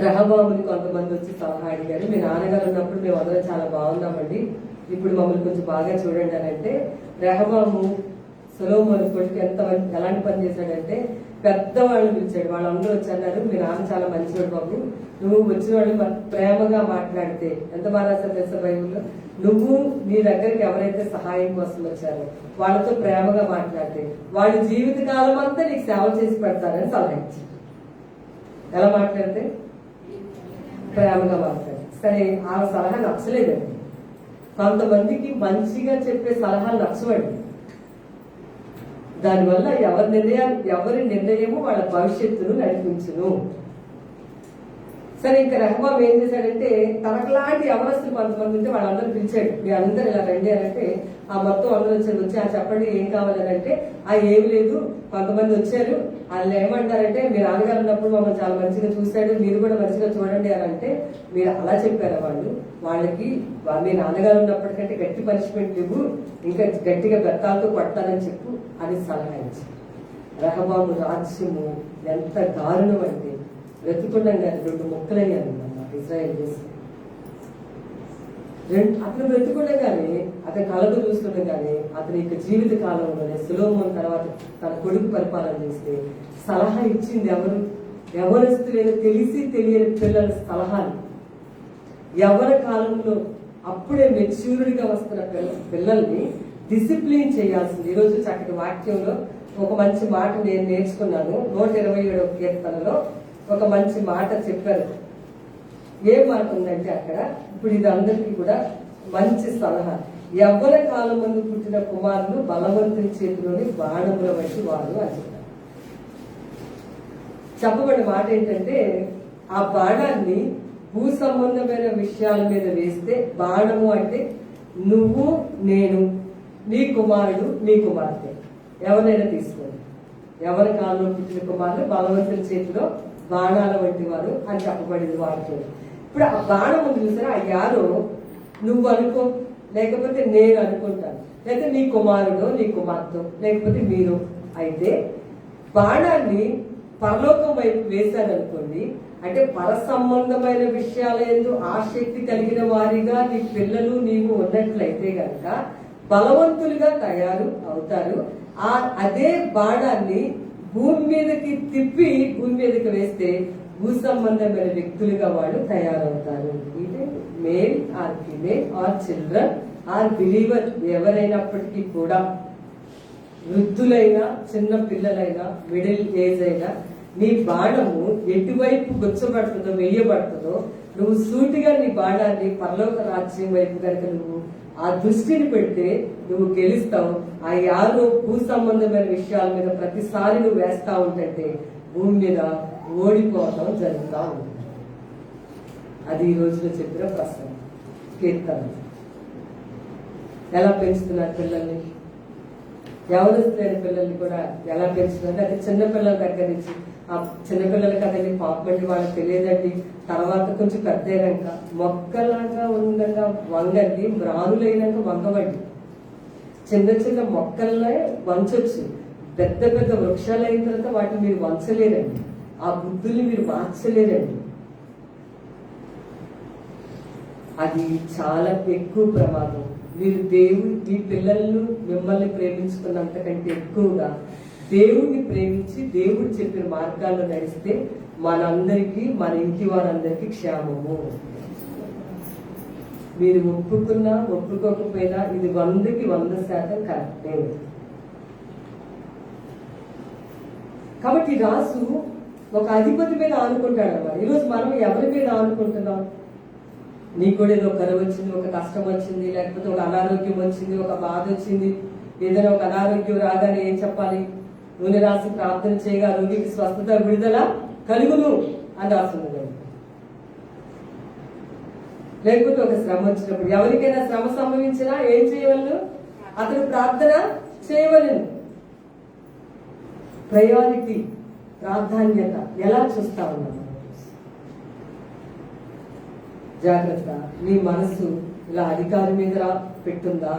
రెహబాముని కొంతమంది వచ్చి సలహా అడిగారు, మీ నాన్నగారు ఉన్నప్పుడు మేము అందరం చాలా బాగున్నామండి, ఇప్పుడు మమ్మల్ని కొంచెం బాగా చూడండి అని అంటే, రెహబాము సొలొమోను కొడుకు ఎలాంటి పని చేశాడంటే పెద్దవాళ్ళు పిలిచాడు. వాళ్ళందరూ వచ్చి అన్నారు, మీ నాన్న చాలా మంచివాడు బాబు, నువ్వు వచ్చిన వాళ్ళు ప్రేమగా మాట్లాడితే, ఎంత బాగా రాశారు తెలుసా బైబిల్లో, నువ్వు నీ దగ్గరికి ఎవరైతే సహాయం కోసం వచ్చారో వాళ్ళతో ప్రేమగా మాట్లాడితే వాళ్ళ జీవిత కాలం అంతా నీకు సేవ చేసి పెడతారని సలహా ఇచ్చారు. ఎలా మాట్లాడితే ప్రేమగా మాట్లాడి. సరే, ఆ సలహా నచ్చలేదండి. కొంతమందికి మంచిగా చెప్పే సలహాలు నచ్చవండి. దానివల్ల ఎవరి నిర్ణయము వాళ్ళ భవిష్యత్తును నడిపించును. సరే, ఇంకా రెహబాం ఏం చేశాడంటే తనకులాంటి ఎవరస్తులు కొంతమంది ఉంటే వాళ్ళందరూ పిలిచాడు, మీ అందరూ ఇలా రండి అని అంటే ఆ మొత్తం అందరూ వచ్చి ఆ చెప్పండి ఏం కావాలని అంటే ఏమి లేదు, కొంతమంది వచ్చారు, వాళ్ళు ఏమంటారంటే మీ నాన్నగారు ఉన్నప్పుడు మమ్మల్ని చాలా మంచిగా చూశాడు, మీరు కూడా మంచిగా చూడండి అని అంటే మీరు అలా చెప్పారు. వాళ్ళకి మీ నాన్నగారు ఉన్నప్పటికంటే గట్టి పనిష్మెంట్ ఇవ్వు, ఇంకా గట్టిగా బెత్తాలతో కొట్టాలని చెప్పు అని సలహా ఇచ్చారు. రెహబాము రాజ్యము ఎంత దారుణం అంటే బ్రతికుండగానే 2 ముక్కలయ్యారన్నమాట ఇజ్రాయెల్ దేశం. అతను బ్రతికుండగానే అతని కళలు చూస్తుండగానే అతని యొక్క జీవిత కాలంలోనే సొలొమోను తర్వాత తన కొడుకు పరిపాలన చేస్తే సలహా ఇచ్చింది ఎవరు? యవనస్తులైన తెలిసి తెలియని పిల్లల సలహాలు. యవన కాలంలో అప్పుడే మెచ్యూరిటీగా వస్తున్న పిల్లల్ని డిసిప్లిన్ చేయాల్సింది. ఈరోజు చక్కటి వాక్యంలో ఒక మంచి మాట నేను నేర్చుకున్నాను. 127వ కీర్తనలో ఒక మంచి మాట చెప్పారు. ఏ మాట ఉందంటే అక్కడ, ఇప్పుడు ఇది అందరికీ కూడా మంచి సలహా, యవ్వన కాలం ముందు పుట్టిన కుమారులు బలవంతుని చేతిలోని బాణముల వంటి వారు అని చెప్పారు. చెప్పబడిన మాట ఏంటంటే ఆ బాణాన్ని భూ సంబంధమైన విషయాల మీద వేస్తే, బాణము అంటే నువ్వు, నేను, నీ కుమారుడు, నీ కుమార్తె ఎవరైనా తీసుకోండి. ఎవరి కాలంలో పుట్టిన కుమారులు బలవంతుల చేతిలో బాణాల వంటి వారు అని చెప్పబడింది వాటితో. ఇప్పుడు ఆ బాణం ఉంది చూసారా, ఆ యారో నువ్వు అనుకో, లేకపోతే నేను అనుకుంటాను, లేకపోతే నీ కుమారుడు, నీ కుమార్తె, లేకపోతే మీరు. అయితే బాణాన్ని పరలోకం వైపు వేశారనుకోండి, అంటే పర సంబంధమైన విషయాలందు ఆసక్తి కలిగిన వారిగా నీ పిల్లలు నీవు ఉన్నట్లయితే గనక బలవంతులుగా తయారు అవుతారు. అదే బాణాన్ని భూమి మీదకి తిప్పి భూమి మీదకి వేస్తే భూ సంబంధమైన వ్యక్తులుగా వాళ్ళు తయారవుతారు. ఇది male or female or children or believer ఎవరైనప్పటికీ కూడా, వృద్ధులైనా చిన్న పిల్లలైనా మిడిల్ ఏజ్ అయినా, నీ బాణము ఎటువైపు గుచ్చబడుతుందో వేయబడుతుందో నువ్వు సూటిగా నీ బాణాన్ని పరలోక రాజ్యం వైపు కనుక నువ్వు ఆ దృష్టిని పెడితే నువ్వు గెలుస్తావు. ఆ యారో భూ సంబంధమైన విషయాల మీద ప్రతిసారి నువ్వు వేస్తా ఉంటే భూమి మీద ఓడిపోవడం జరుగుతూ ఉంటుంది. అది ఈ రోజులో చెప్పిన ప్రశ్న. కీర్తన ఎలా పెంచుతున్నారు పిల్లల్ని, యవనస్తులైన పిల్లల్ని కూడా ఎలా పెంచుతున్నారు? అది చిన్నపిల్లల దగ్గర నుంచి, ఆ చిన్నపిల్లలు కదండి పాపండి, వాళ్ళకి తెలియదండి. తర్వాత కొంచెం పెద్దయినాక మొక్కలాగా ఉండగా వంగండి, మ్రానులైనాక వంగవండి. చిన్న చిన్న మొక్కలనే వంచొచ్చు, పెద్ద పెద్ద వృక్షాలు అయిన తర్వాత వాటిని మీరు వంచలేరండి, ఆ బుద్ధుల్ని మీరు మార్చలేరండి. అది చాలా ఎక్కువ ప్రమాదం. మీరు మీ పిల్లలను మిమ్మల్ని ప్రేమించుకున్నంతకంటే ఎక్కువగా దేవుడిని ప్రేమించి దేవుడు చెప్పిన మార్గాల్లో నడిస్తే మనందరికీ, మన ఇంటి వారందరికీ క్షేమము. మీరు ఒప్పుకున్నా ఒప్పుకోకపోయినా ఇది 100కి 100% కరెక్టే. కాబట్టి రాజు ఒక అధిపతి మీద ఆనుకుంటాడు అన్నమాట. ఈరోజు మనం ఎవరి మీద ఆనుకుంటున్నాం? నీకు కూడా ఏదో కరువు వచ్చింది, ఒక కష్టం వచ్చింది, లేకపోతే ఒక అనారోగ్యం వచ్చింది, ఒక బాధ వచ్చింది. ఏదైనా ఒక అనారోగ్యం రాగానే ఏం చెప్పాలి? నూనె రాసి ప్రార్థన చేయగా రోగికి స్వస్థత విడుదల కలుగును అని రాస్తుంది. లేకపోతే ఒక శ్రమ వచ్చినప్పుడు, ఎవరికైనా శ్రమ సంభవించినా ఏం చేయవలను? అతడు ప్రార్థన చేయవలను. ప్రయారిటీ, ప్రాధాన్యత ఎలా చూస్తా ఉన్నాము? జాగ్రత్త. నీ మనసు ఇలా అధికారి మీద పెట్టుందా,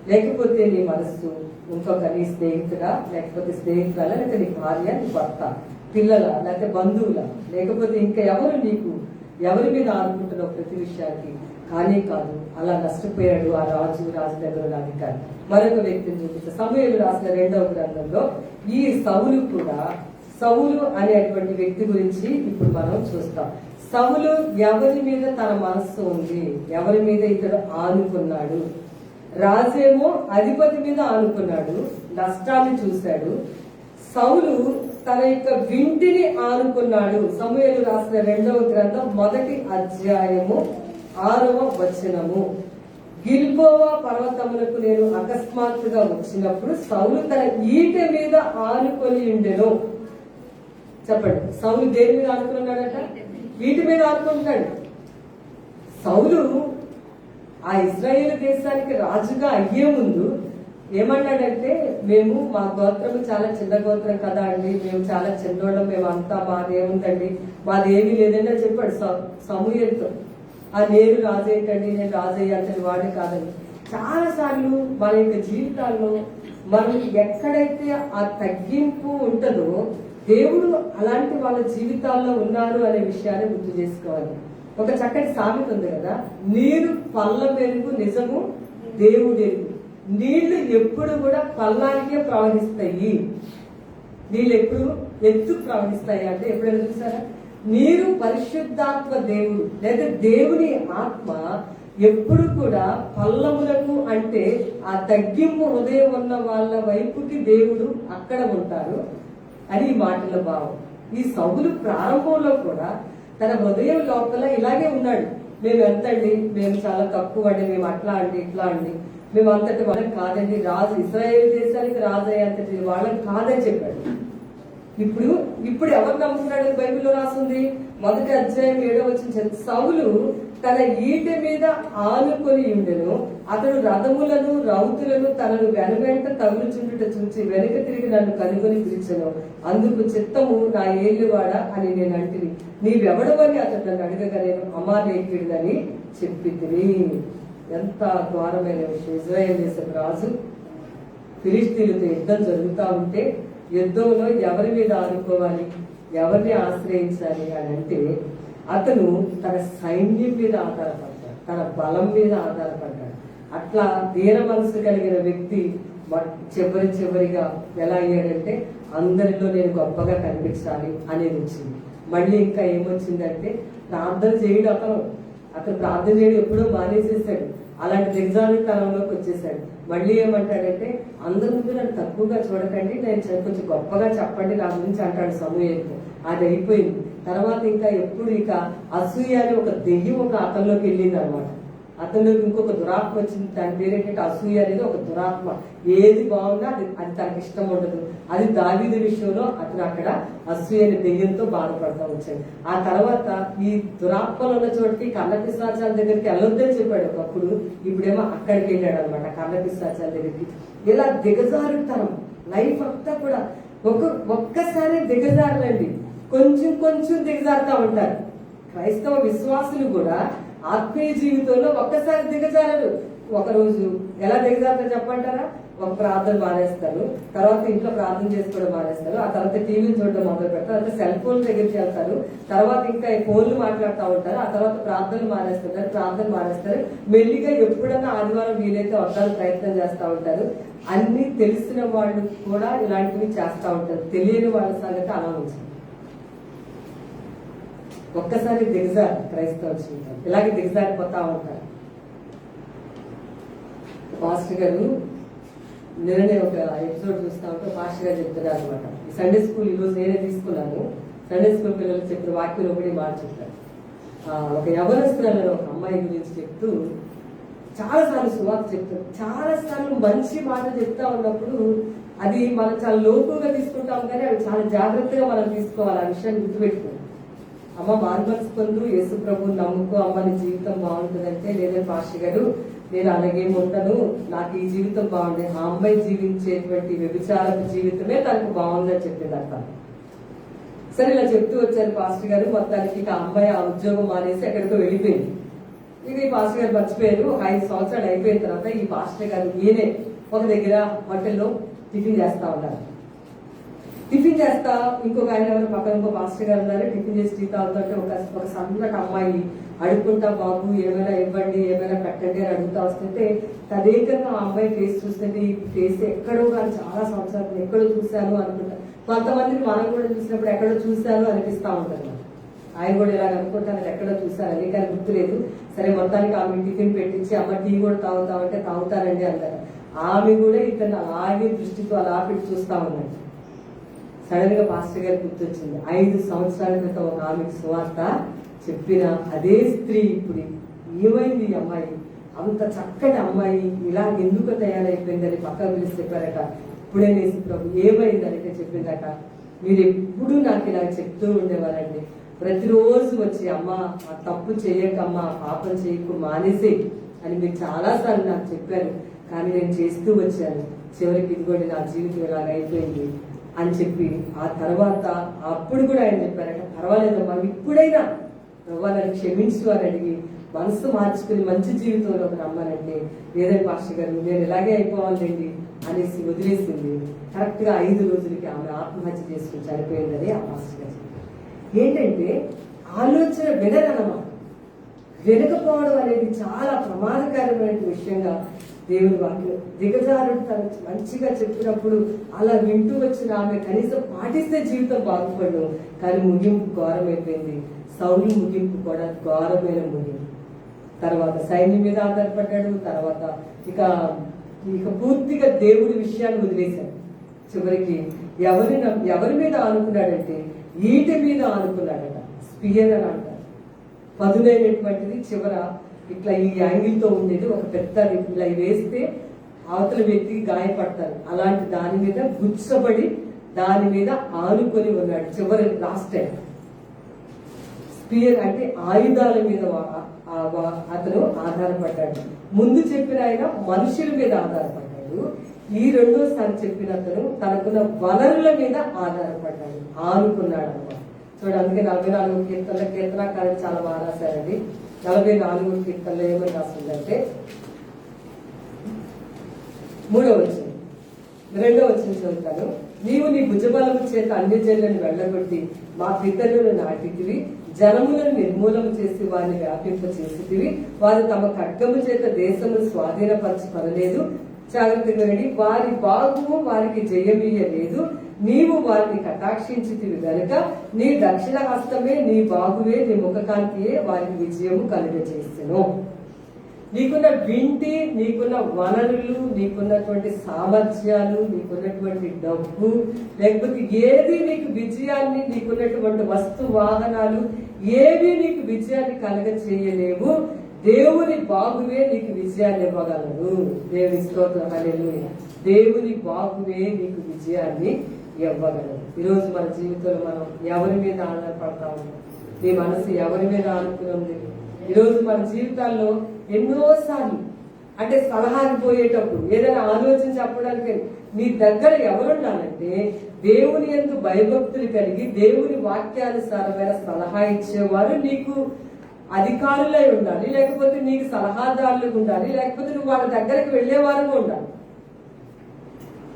లేకపోతే నీ మనస్సు ఇంకొక నీ స్నేహితుడా, లేకపోతే స్నేహితురాలా, లేకపోతే నీ భార్య, నీ భర్త, పిల్లల, లేకపోతే బంధువుల, లేకపోతే ఇంకా ఎవరి మీద ఆడుకుంటున్నావు ప్రతి విషయానికి? కానీ కాదు, అలా నష్టపోయాడు ఆ రాజు దగ్గర ఉన్న అధికారి. మరొక వ్యక్తిని చూపిస్తే సమూయేలు రాసిన 2వ గ్రంథంలో ఈ సౌలు అనేటువంటి వ్యక్తి గురించి ఇప్పుడు మనం చూస్తాం. సౌలు ఎవరి మీద తన మనస్సు ఉంది, ఎవరి మీద ఇతడు ఆనుకున్నాడు? రాజేమో అధిపతి మీద ఆనుకున్నాడు, నష్టాన్ని చూశాడు. సౌలు తన యొక్క వింటిని ఆనుకున్నాడు. సమూయేలు రాసిన 2వ గ్రంథం 1వ అధ్యాయము 6వ వచనము. గిల్బోవా పర్వతములకు నేను అకస్మాత్తుగా వచ్చినప్పుడు సౌలు తన ఈట మీద ఆనుకొని ఉండెను. చెప్పండి, సౌలు దేని మీద ఆనుకున్నాడట? వీటి మీద ఆనుకుంటాడు. సౌలు ఆ ఇజ్రాయేల్ దేశానికి రాజుగా అయ్యే ముందు ఏమన్నాడంటే, మా గోత్రము చాలా చిన్న గోత్రం కదా అండి, మేము చాలా చిన్నోళ్ళం, మేమంతా మాదేముందండి, మాదేమీ లేదండి అని చెప్పాడు సమూయేలుతో. ఆ నేను రాజు ఏంటండి, నేను రాజు అయ్యాల్సిన వాడిని కాదండి. చాలా సార్లు మన యొక్క జీవితాల్లో మనం ఎక్కడైతే ఆ తగ్గింపు ఉంటుందో దేవుడు అలాంటి వాళ్ళ జీవితాల్లో ఉన్నారు అనే విషయాన్ని గుర్తు చేసుకోవాలి. ఒక చక్కటి సామెత ఉంది కదా, నీరు పళ్ళ పెరుగు నిజము దేవుడెరుగు. నీళ్లు ఎప్పుడు కూడా పల్లానికే ప్రవహిస్తాయి. నీళ్ళు ఎప్పుడు ఎత్తు ప్రవహిస్తాయి అంటే ఎప్పుడైనా చూసారా? నీరు పరిశుద్ధాత్మ దేవుడు లేదా దేవుని ఆత్మ ఎప్పుడు కూడా పల్లములకు, అంటే ఆ తగ్గింపు హృదయం ఉన్న వాళ్ళ వైపుకి దేవుడు అక్కడ ఉంటారు అని ఈ మాటల భావం. ఈ సౌలు ప్రారంభంలో కూడా తన హృదయం లోపల ఇలాగే ఉన్నాడు. మేము ఎంతండి, మేము చాలా తక్కువ అండి, మేము అట్లా అండి ఇట్లా అండి, మేము అంతటి వాళ్ళకి కాదండి, రాజు ఇశ్రాయేలు దేశానికి రాజు అయ్యేంతటి వాళ్ళకి కాదని చెప్పాడు. ఇప్పుడు ఇప్పుడు ఎవరు నమ్ముతున్నాడని బైబిల్లో రాస్తుంది. 1వ అధ్యాయం 7వ వచనం, సౌలు తన ఈట మీద ఆనుకొని ఉండెను, అతడు రథములను రౌతులను తనను వెనువెంట తగులుచుండుట చూచి వెనుక తిరిగి నన్ను కనుగొని పిలిచెను. అందుకు చిత్తము నా ఏలివాడ అని నేను అంటిని, నీవెవడవని అతడు నన్ను అడగగా నేను అమాలేకీయుడని చెప్పితిని. ఎంత ఘోరమైన విషయం. ఇజ్రాయేల్ దేశపు రాజు ఫిలిష్తీయులతో యుద్ధం జరుగుతూ ఉంటే యుద్ధంలో ఎవరి మీద ఆనుకోవాలి, ఎవరిని ఆశ్రయించాలి అని అంటే అతను తన సైన్యం మీద ఆధారపడ్డాడు, తన బలం మీద ఆధారపడ్డాడు. అట్లా దీన మనసు కలిగిన వ్యక్తి చివరిగా ఎలా అయ్యాడంటే అందరిలో నేను గొప్పగా కనిపించాలి అనేది వచ్చింది. మళ్ళీ ఇంకా ఏమొచ్చిందంటే ప్రార్థన చేయడు. అతను ప్రార్థన చేయడం ఎప్పుడో మానేసేసాడు. అలాంటి దిగజారుతనంలోకి వచ్చేసాడు. మళ్ళీ ఏమంటాడంటే అందరి ముందు నన్ను తక్కువగా చూడకండి, నేను కొంచెం గొప్పగా చెప్పండి నా గురించి అంటాడు సమూయేలుతో. అది అయిపోయింది. తర్వాత ఇంకా ఎప్పుడు ఇక అసూయ అని ఒక దెయ్యం ఒక అతనిలోకి వెళ్ళింది అనమాట. అతనిలోకి ఇంకొక దురాత్మ వచ్చింది. దాని పేరేంటంటే అసూయ అనేది ఒక దురాత్మ. ఏది బాగున్నా అది తనకి ఇష్టం ఉండదు. అది దావీదు విషయంలో అతను అక్కడ అసూయ అనే దెయ్యంతో బాధపడతా వచ్చాడు. ఆ తర్వాత ఈ దురాత్మలు ఉన్న చోటికి కర్ణపిశాచాల దగ్గరికి వెళ్ళొద్దని చెప్పాడు ఒకప్పుడు. ఇప్పుడేమో అక్కడికి వెళ్ళాడు అనమాట, కర్ణపిశాచాల దగ్గరికి. ఇలా దిగజారుతనం లైఫ్ అంతా కూడా ఒక్కసారి దిగజారులండి, కొంచెం కొంచెం దిగజారుతా ఉంటారు. క్రైస్తవ విశ్వాసులు కూడా ఆత్మీయ జీవితంలో ఒక్కసారి దిగజారరు. ఒకరోజు ఎలా దిగజారుతారు చెప్పంటారా? ఒక ప్రార్థన మానేస్తారు, తర్వాత ఇంట్లో ప్రార్థన చేసుకోవడం మానేస్తారు, ఆ తర్వాత టీవీని చూడడం మొదలు పెడతారు, అంటే సెల్ ఫోన్ దగ్గరికి వెళ్తారు, తర్వాత ఇంకా ఫోన్లు మాట్లాడుతూ ఉంటారు, ఆ తర్వాత ప్రార్థనలు మానేస్తారు. మెల్లిగా ఎప్పుడన్నా ఆదివారం వీలైతే వద్దానికి ప్రయత్నం చేస్తూ ఉంటారు. అన్ని తెలిసిన వాళ్ళు కూడా ఇలాంటివి చేస్తూ ఉంటారు. తెలియని వాళ్ళ సంగతి అలా ఉంటుంది. ఒక్కసారి దిగజారు క్రైస్తవ జీవితం, ఇలాగే దిగజారిపోతా ఉంటారు. పాస్టర్ గారు నిన్ననే ఒక ఎపిసోడ్ చూస్తా ఉంటే పాస్టర్ గారు చెప్తున్నారు అనమాట. సండే స్కూల్ ఈరోజు నేనే తీసుకున్నాను. సండే స్కూల్ పిల్లలకు చెప్పిన వాక్యం ఒకటి మాట చెప్తారు. ఒక యవనస్తురాలు ఒక అమ్మాయి గురించి చెప్తూ చాలాసార్లు సువార్త చెప్తారు. చాలాసార్లు మంచి మాట చెప్తా ఉన్నప్పుడు అది మనం చాలా లోకుగా తీసుకుంటాం, కానీ అవి చాలా జాగ్రత్తగా మనం తీసుకోవాలి. ఆ విషయాన్ని గుర్తుపెట్టుకోండి. అమ్మ మారుమనసు పొందు, యేసు ప్రభువుని నమ్ముకో, అమ్మ నీ జీవితం బాగుంటుందంటే, లేదంటే పాస్టర్ గారు నేను అలాగే ఉంటాను, నాకు ఈ జీవితం బాగుంది. ఆ అమ్మాయి జీవించేటువంటి వ్యభిచారపు జీవితమే తనకు బాగుందని చెప్పింది అర్థం. సరే ఇలా చెప్తూ వచ్చారు పాస్టర్ గారు. మొత్తానికి ఆ అమ్మాయి ఆ ఉద్యోగం మానేసి ఎక్కడికో వెళ్ళిపోయింది. ఇక ఈ పాస్టర్ గారు మర్చిపోయారు. ఒక 5 సంవత్సరాలు అయిపోయిన తర్వాత ఈ పాస్టర్ గారు ఈయనే ఒక దగ్గర హోటల్లో టిఫిన్ చేస్తా ఉన్నారు. టిఫిన్ చేస్తా ఇంకొక ఆయన ఎవరు పక్కన ఇంకో పాస్టర్ గారు ఉన్నారు. టిఫిన్ చేసి టీ తాగుతుంటే ఒక సన్నటి అమ్మాయి అడుగుకుంటా, బాబు ఏమైనా ఇవ్వండి, ఏమైనా పెట్టండి అని అడుగుతా వస్తుంటే తదేకంగా ఆ అమ్మాయి ఫేస్ చూస్తుంటే ఈ ఫేస్ ఎక్కడో కానీ చాలా సంవత్సరాలు ఎక్కడో చూశాను అనుకుంటా. కొంతమందిని మనం కూడా చూసినప్పుడు ఎక్కడో చూశాను అనిపిస్తా ఉంటారు. ఆయన కూడా ఇలా అనుకుంటాను ఎక్కడో చూశాను, కానీ గుర్తులేదు. సరే మొత్తానికి ఆమె టిఫిన్ పెట్టించి అమ్మ టీ కూడా తాగుతామంటే తాగుతారండి అన్నారు. ఆమె కూడా ఇతను అలాగే దృష్టితో అలా పెట్టి చూస్తా ఉన్నాడు. సడన్ గా పాస్టర్ గారికి గుర్తొచ్చింది. 5 సంవత్సరాల క్రితం ఒక ఆమెకు సువార్త చెప్పిన అదే స్త్రీ ఇప్పుడు ఏమైంది ఈ అమ్మాయి, అంత చక్కటి అమ్మాయి ఇలా ఎందుకు తయారైపోయిందని పక్కన పిలిచి చెప్పారట. ఇప్పుడే నేసి ప్రభు ఏమైందనంటే చెప్పిందట, మీరు ఎప్పుడు నాకు ఇలా చెప్తూ ఉండేవారండి, ప్రతిరోజు వచ్చి అమ్మ ఆ తప్పు చేయకమ్మా, పాపం చేయకు, మానేసే అని మీరు చాలాసార్లు నాకు చెప్పారు, కానీ నేను చేస్తూ వచ్చాను. చివరికి ఇదిగోండి నా జీవితం ఇలాగ అయిపోయింది అని చెప్పి ఆ తర్వాత అప్పుడు కూడా ఆయన చెప్పారట, పర్వాలేదమ్మా ఇప్పుడైనా నన్ను క్షమించు అని అడిగి మనసు మార్చుకుని మంచి జీవితంలో రమ్మనంటే, లేదండి పాస్టర్ గారు నేను ఇలాగే అయిపోవాలండి అనేసి వదిలేసింది. కరెక్ట్ గా 5 రోజులకి ఆమె ఆత్మహత్య చేసుకుని చనిపోయిందని ఆ పాస్టర్ గారు. ఏంటంటే ఆలోచన వినరన్నమాట. వినకపోవడం అనేది చాలా ప్రమాదకరమైన విషయంగా దేవుని వాక్యం దిగజారుడు తను మంచిగా చెప్పినప్పుడు అలా వింటూ వచ్చిన ఆమె కనీసం పాటిస్తే జీవితం బాగుపడదు. కానీ ముగింపు ఘోరమైపోయింది. సౌలు ముగింపు కూడా ఘోరమైన ముగింపు. తర్వాత సైన్యం మీద ఆధారపడ్డాడు. తర్వాత ఇక పూర్తిగా దేవుడి విషయాన్ని వదిలేశాడు. చివరికి ఎవరి మీద ఆనుకున్నాడంటే ఈట మీద ఆనుకున్నాడట. స్పియర్ అని అంటారు. పదునైనటువంటిది చివర ఇట్లా ఈ యాంగిల్ తో ఉండేది ఒక పెద్ద, ఇలా వేస్తే అవతల వ్యక్తికి గాయపడతారు. అలాంటి దాని మీద గుచ్చబడి దాని మీద ఆనుకొని ఉన్నాడు. చివరి లాస్ట్ టైం స్పియర్ అంటే ఆయుధాల మీద అతను ఆధారపడ్డాడు. ముందు చెప్పిన ఆయన మనుషుల మీద ఆధారపడ్డాడు. ఈ రెండోసారి చెప్పిన అతను తనకున్న వనరుల మీద ఆధారపడ్డాడు, ఆనుకున్నాడు అన్నమాట. చూడండి, అందుకే 44 కీర్తనల కీర్తనాకారులు చాలా బాగా రాశారండి. 44 కీర్తనలో ఏమని రాస్తుందంటే 3వ వచనం, 2వ వచనం చదువుతాను. నీవు నీ భుజబలము చేత అన్యజనులను వెళ్ళగొట్టి మా పితరులను నాటితివి, జనములను నిర్మూలన చేసి వారిని వ్యాపింప చేసితివి. వారు తమ ఖడ్గము చేత దేశమును స్వాధీనపరచుకొనలేదు. జాగ్రత్తగా వినండి. వారి బాగు వారికి జయమీయలేదు. నీవు వారిని కటాక్షించితివి గనుక నీ దక్షిణ హస్తమే, నీ బాగువే, నీ ముఖకాంతియే వారికి విజయము కలుగజేసెను. నీకున్న వింటి, నీకున్న వనరులు, నీకున్నటువంటి సామర్థ్యాలు, నీకున్నటువంటి డబ్బు, లేకపోతే ఏది నీకు విజయాన్ని, నీకున్నటువంటి వస్తు వాహనాలు ఏవి నీకు విజయాన్ని కలగ చేయలేవు. దేవుని బాగువే నీకు విజయాన్ని ఇవ్వగలరు. దేవుని స్తోత్రం, హల్లెలూయా. దేవుని బాగువే నీకు విజయాన్ని ఇవ్వగలరు. ఈరోజు మన జీవితంలో మనం ఎవరి మీద ఆధారపడతా ఉన్నాం? నీ మనసు ఎవరి మీద ఆనుకుని ఉంది? ఈరోజు మన జీవితాల్లో ఎన్నోసార్లు అంటే సలహాలు పోయేటప్పుడు ఏదైనా ఆలోచన చెప్పడానికి నీ దగ్గర ఎవరుండాలంటే దేవుని యందు భయభక్తులు కలిగి దేవుని వాక్యానుసారమైన సలహా ఇచ్చేవారు నీకు అధికారులై ఉండాలి, లేకపోతే నీకు సలహాదారులు ఉండాలి, లేకపోతే నువ్వు వాళ్ళ దగ్గరికి వెళ్లేవారుగా ఉండాలి.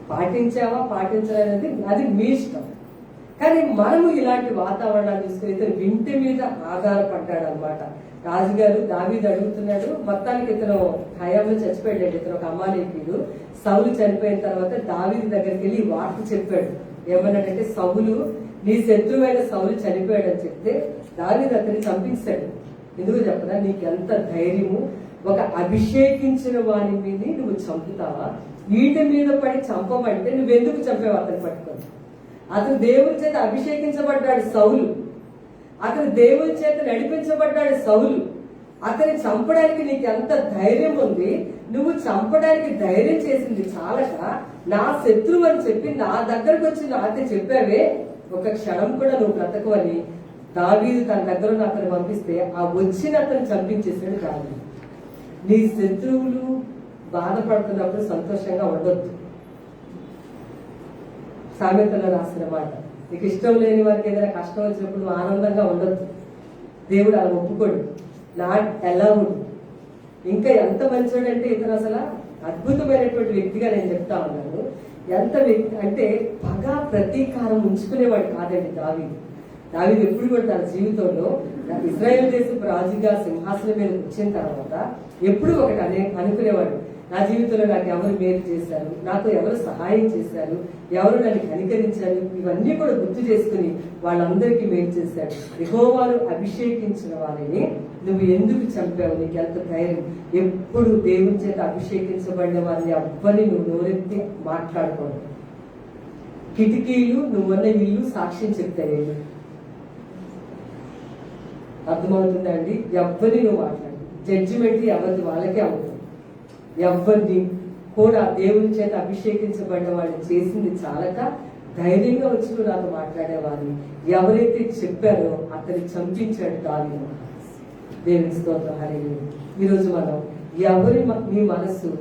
పాటించావా పాటించలేనది అది మీ ఇష్టం. కానీ మనము ఇలాంటి వాతావరణాన్ని తీసుకుని ఇతను వింటి మీద ఆధారపడ్డాడు అనమాట. రాజుగారు దావీదు అడుగుతున్నాడు. మొత్తానికి ఇతను హయాంలో చచ్చిపోయాడు. ఇతను ఒక అమాలేకీయుడు. సౌలు చనిపోయిన తర్వాత దావీదు దగ్గరికి వెళ్ళి వార్త చెప్పాడు. ఏమన్నాడంటే, సౌలు నీ శత్రువైన సౌలు చనిపోయాడు అని చెప్తే దావీదు అతన్ని చంపించాడు. ఎందుకు చెప్పదా? నీకు ఎంత ధైర్యము, ఒక అభిషేకించిన వాని మీద నువ్వు చంపుతావా? వీటి మీద పడి చంపమంటే నువ్వెందుకు చంపావు? అతను పట్టుకొని అతను దేవుని చేత అభిషేకించబడ్డాడు సౌలు, అతను దేవుని చేత నడిపించబడ్డాడు సౌలు. అతన్ని చంపడానికి నీకు ఎంత ధైర్యం ఉంది? నువ్వు చంపడానికి ధైర్యం చేసింది చాలక నా శత్రువు అని చెప్పి నా దగ్గరకు వచ్చి నాతో చెప్పావే, ఒక క్షణం కూడా నువ్వు బ్రతకవని దావీదు తన దగ్గర ఉన్న అతను పంపిస్తే ఆ వచ్చిన అతను చంపించేసాడు. కాదు, నీ శత్రువులు బాధపడుతున్నప్పుడు సంతోషంగా ఉండొద్దు. సామెతలో రాసిన మాట. నీకు ఇష్టం లేని వారికి ఏదైనా కష్టం వచ్చినప్పుడు నువ్వు ఆనందంగా ఉండొద్దు. దేవుడు అలా ఒప్పుకోడు, నాట్ అలౌడ్. ఇంకా ఎంత మంచోడంటే ఇతను అసలు అద్భుతమైనటువంటి వ్యక్తిగా నేను చెప్తా ఉన్నాను. ఎంత వ్యక్తి అంటే పగ ప్రతీకారం ఉంచుకునేవాడు కాదండి దావీదు. దావీదు ఎప్పుడు కూడా తన జీవితంలో ఇశ్రాయేల్ దేశపు రాజుగా సింహాసనం మీద వచ్చిన తర్వాత ఎప్పుడు ఒకటి అనుకునేవాడు, నా జీవితంలో నాకు ఎవరు మేలు చేశారు, నాకు ఎవరు సహాయం చేశారు, ఎవరు నన్ను కనికరించారు, ఇవన్నీ కూడా గుర్తు చేసుకుని వాళ్ళందరికీ మేలు చేశాడు. యెహోవాను అభిషేకించిన వారిని నువ్వు ఎందుకు చంపావు? నీకు ఎంత ధైర్యం? ఎప్పుడు దేవుని చేత అభిషేకించబడిన వారిని అవ్వని నువ్వు నోరెత్తి మాట్లాడుకోవడం. కిటికీలు నువ్వున్న ఇల్లు సాక్ష్యం చెప్తాయి. అర్థమవుతుందా అండి? ఎవ్వరిని నువ్వు మాట్లాడు. జడ్జిమెంట్ ఎవరిది వాళ్ళకే అవుతుంది. ఎవరిని కూడా దేవుని చేత అభిషేకించబడిన వాడిని చేసింది చాలక ధైర్యంగా వచ్చి నువ్వు నాతో మాట్లాడేవాడిని ఎవరైతే చెప్పారో అతన్ని చంపించాడు దావీదు. దేవుని స్తోత్రం, హల్లెలూయా. ఈరోజు మనం నీ మనసు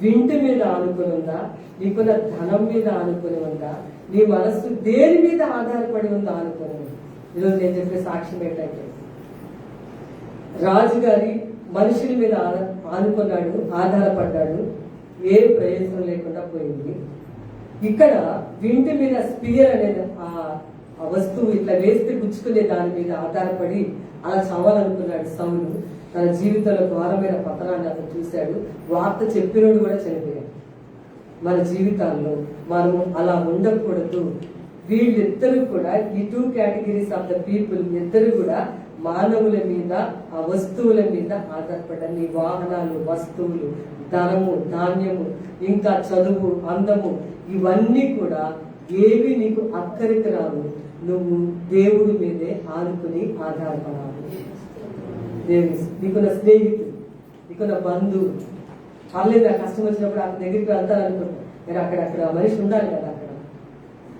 వింటి మీద ఆనుకుని ఉందా? నీకున్న ధనం మీద ఆనుకుని ఉందా? నీ మనస్సు దేని మీద ఆధారపడి ఉందా ఆనుకుని ఉంది? ఈరోజు నేను చెప్పే సాక్ష్యం ఏంటంటే, రాజుగారి మనుషుల మీద ఆనుకున్నాడు, ఆధారపడ్డాడు, ఏ ప్రయోజనం లేకుండా పోయింది. ఇక్కడ వింటి మీద స్పియర్ అనేది ఆ వస్తువు ఇట్లా వేస్తే గుచ్చుకునే దాని మీద ఆధారపడి అలా చదవాలనుకున్నాడు సౌలు. తన జీవితంలో ఘోరమైన పతనాన్ని అతను చూశాడు. వార్త చెప్పినోడు కూడా చనిపోయాడు. మన జీవితాల్లో మనము అలా ఉండకూడదు. వీళ్ళిద్దరూ కూడా, ఈ 2 కేటగిరీస్ ఆఫ్ ద పీపుల్ ఇద్దరు కూడా మానవుల మీద, ఆ వస్తువుల మీద ఆధారపడ్డారు. నీ వాహనాలు, వస్తువులు, ధనము, ధాన్యము, ఇంకా చదువు, అందము, ఇవన్నీ కూడా ఏవి నీకు అక్కరికి రావు. నువ్వు దేవుడి మీదే ఆనుకుని ఆధారపడాలి. నీకున్న స్నేహితుడు, నీకున్న బంధువు, పర్లేదు నాకు కష్టం వచ్చినప్పుడు అతని దగ్గరికి వెళ్తాను అనుకుంటా. మీరు అక్కడ మనిషి ఉండాలి కదా. అక్కడ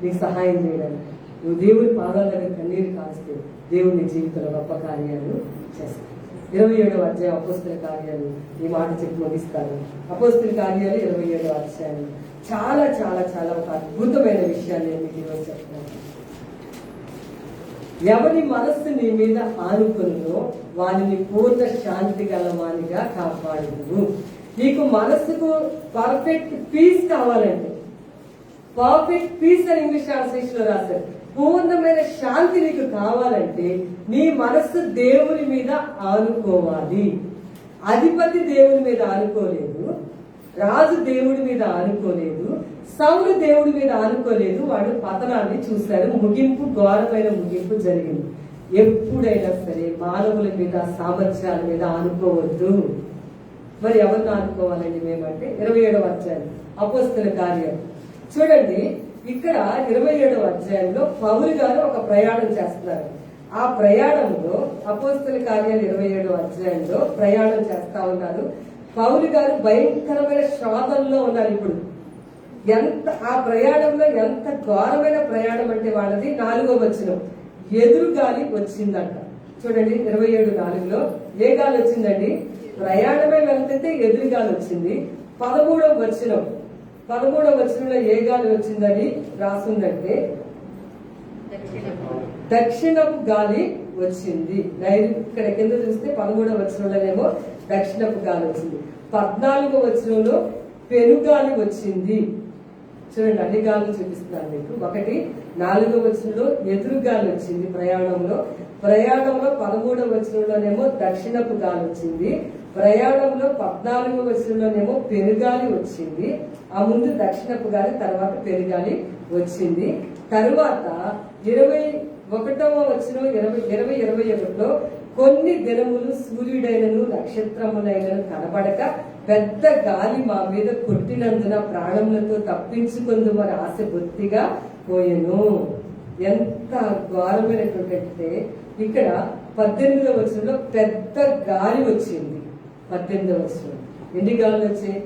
నీకు సహాయం చేయడానికి. నువ్వు దేవుడి పాదాల దగ్గర కన్నీరు కాస్తే దేవుడు నీ జీవితంలో గొప్ప కార్యాలు చేస్తాడు. 27వ అధ్యాయం అపోస్తల కార్యాలు, ఈ మాట చెప్పి ముగిస్తాను. అపోస్తల కార్యాలు 27వ అధ్యాయం చాలా చాలా చాలా ఒక అద్భుతమైన విషయాన్ని నేను మీకు ఈరోజు చెప్తున్నాను. ఎవరి మనస్సు నీ మీద ఆనుకున్నదో వారిని పూర్ణ శాంతి గలవానిగా కాపాడును. నీకు మనస్సుకు పర్ఫెక్ట్ పీస్ కావాలంటే, పర్ఫెక్ట్ పీస్ అని ఇంగ్లీష్ ట్రాన్స్లేషన్ లో రాశారు. పూర్ణమైన శాంతి నీకు కావాలంటే నీ మనస్సు దేవుని మీద ఆనుకోవాలి. అధిపతి దేవుని మీద ఆనుకోలేదు, రాజు దేవుడి మీద ఆనుకోలేదు, సౌలు దేవుడి మీద ఆనుకోలేదు. వాడు పతనాన్ని చూశాడు. ముగింపు, ఘోరమైన ముగింపు జరిగింది. ఎప్పుడైనా సరే మానవుల మీద, సామర్థ్యాల మీద ఆనుకోవద్దు. మరి ఎవరిని ఆనుకోవాలండి మేమంటే 27వ అధ్యాయం అపోస్తల కార్యం చూడండి. ఇక్కడ 27వ అధ్యాయంలో పౌలు గారు ఒక ప్రయాణం చేస్తున్నారు. ఆ ప్రయాణంలో అపోస్తల కార్యాలు 27వ అధ్యాయంలో ప్రయాణం చేస్తా ఉన్నారు. పౌలు గారు భయంకరమైన శోధనలో ఉన్నారు. ఇప్పుడు ఆ ప్రయాణంలో ఎంత ఘోరమైన ప్రయాణం అంటే వాళ్ళది 4వ వచనం, ఎదురు గాలి వచ్చిందంట. చూడండి 27:4లో ఏ గాలి వచ్చిందండి? ప్రయాణమే వెళ్తుంటే ఎదురు గాలి వచ్చింది. 13వ వచనంలో ఏ గాలి వచ్చిందని రాసిందంటే దక్షిణపు గాలి వచ్చింది. ఇక్కడ కింద చూస్తే 13వ వచనంలోనేమో దక్షిణపు గాలి వచ్చింది. 14వ వచనంలో పెనుగాలి వచ్చింది. చూడండి, అన్ని గాలు చూపిస్తున్నాను మీకు. ఒకటి 4వ వచనంలో ఎదురు గాలి వచ్చింది ప్రయాణంలో. 13వ వచనంలోనేమో దక్షిణపు గాలి వచ్చింది. ప్రయాణంలో 14వ వచనంలోనేమో పెనుగాలి వచ్చింది. ఆ ముందు దక్షిణపు గాలి, తర్వాత పెనుగాలి వచ్చింది. తరువాత 21వ వచనం 21లో కొన్ని దినములు సూర్యుడైనను నక్షత్రములైనను కనబడక పెద్ద గాలి మా మీద కొట్టినందున ప్రాణములతో తప్పించుకుందుమని ఆశ బొత్తిగా పోయెను. ఎంత ఘోరమైనటువంటి ఇక్కడ 18వ వచనంలో పెద్ద గాలి వచ్చింది. 18వ వచనం ఎన్ని గాలి వచ్చాయి?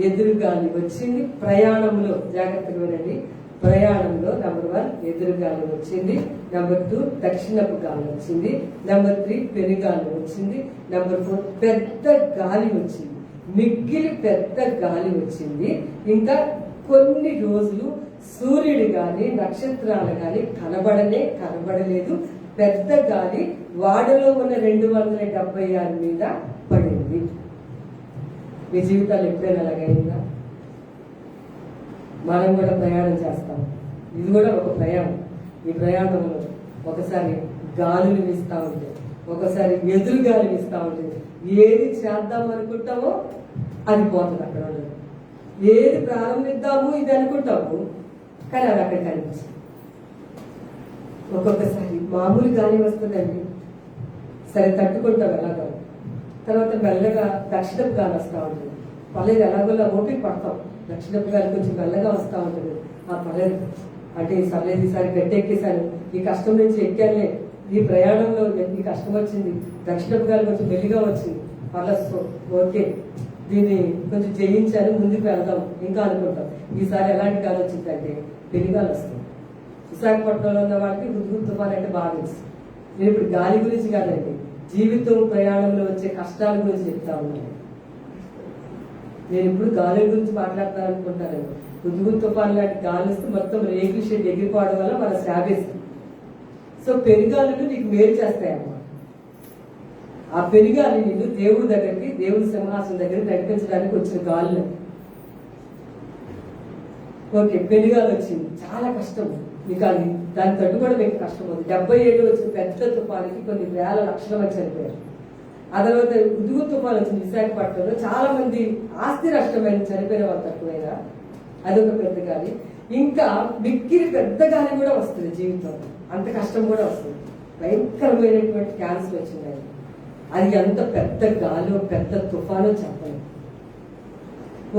ఎదురు గాలి వచ్చింది. ప్రయాణంలో జాగ్రత్తగా వినండి. ప్రయాణంలో నెంబర్ 1 ఎదురు గాలి వచ్చింది. నెంబర్ 2 దక్షిణపు గాలి వచ్చింది. నెంబర్ 3 పెనుగాలి వచ్చింది. నెంబర్ 4 పెద్ద గాలి వచ్చింది. మిక్కిలి పెద్ద గాలి వచ్చింది. ఇంకా కొన్ని రోజులు సూర్యుడు గాని నక్షత్రాలు గాని కనబడలేదు. పెద్ద గాలి వాడలో ఉన్న 276 మీద పడింది. మీ జీవితాలు ఎప్పుడైనా అలాగైందా? మనం కూడా ప్రయాణం చేస్తాం. ఇది కూడా ఒక ప్రయాణం. ఈ ప్రయాణంలో ఒకసారి గాలులు వీస్తా ఉంటే, ఒకసారి ఎదురు గాలి వీస్తా ఉంటుంది. ఏది చేద్దాం అనుకుంటామో అది పోతుంది, అక్కడ ఉండదు. ఏది ప్రారంభిద్దాము ఇది అనుకుంటాము, కానీ అది అక్కడ కనిపించింది. ఒక్కొక్కసారి మామూలు గాలి వస్తుందండి, సరే తట్టుకుంటాం ఎలాగో. తర్వాత మెల్లగా దక్షిణపు గాలి వస్తూ ఉంటుంది. పర్లేదు ఎలాగోలా ఓపిక పడతాం. దక్షిణపు గాలి కొంచెం మెల్లగా వస్తూ ఉంటుంది. ఆ పర్లేదు అంటే సర్లేదు, ఈసారి గట్టెక్కేసాను, ఈ కష్టం నుంచి ఎక్కాలే, ఈ ప్రయాణంలో ఈ కష్టం వచ్చింది, దక్షిణపు గాలి కొంచెం మెల్లిగా వచ్చింది, పర్లేదు ఓకే, దీన్ని కొంచెం జయించాను, ముందుకు వెళ్దాం ఇంకా అనుకుంటాం. ఈసారి ఎలాంటి గాలి వచ్చిందంటే పెనుగాలి వస్తుంది. విశాఖపట్నంలో ఉన్న వాళ్ళకి హుద్హుద్ తుఫాన్ అంటే బాగా తెలుసు. నేను ఇప్పుడు గాలి గురించి కాదండి, జీవితం ప్రయాణంలో వచ్చే కష్టాల గురించి చెప్తా ఉన్నాను. నేను ఇప్పుడు గాలి గురించి మాట్లాడతాను అనుకుంటాను. హుద్హుద్ తుఫాన్ లాంటి గాలి వస్తే మొత్తం రేకుల షెడ్ ఎగిరిపోవడం వల్ల మన శ్రావేస్తుంది. సో పెనుగాలులు నీకు మేలు చేస్తాయన్నమాట. ఆ పెనుగాలి నిన్ను దేవుడి దగ్గరికి, దేవుడి సింహాసనం దగ్గరికి నడిపించడానికి వచ్చిన గాలులు. ఓకే, పెనుగాలి వచ్చింది, చాలా కష్టం మీకు. అది దాన్ని తట్టుకోవడం మీకు కష్టం ఉంది. 77 వచ్చిన పెద్ద తుఫానికి కొన్ని వేల లక్షల మంది చనిపోయారు. ఆ తర్వాత హుద్హుద్ తుఫాన్ వచ్చింది విశాఖపట్నంలో, చాలా మంది ఆస్తి నష్టమైన, చనిపోయిన వాళ్ళు తక్కువైనా. అదొక పెద్ద గాలి. ఇంకా మిక్కిలి పెద్ద గాలి కూడా వస్తుంది జీవితంలో, అంత కష్టం కూడా వస్తుంది. భయంకరమైనటువంటి క్యాన్సర్ వచ్చింది. అది ఎంత పెద్ద గాలో పెద్ద తుఫానో చెప్పలేదు.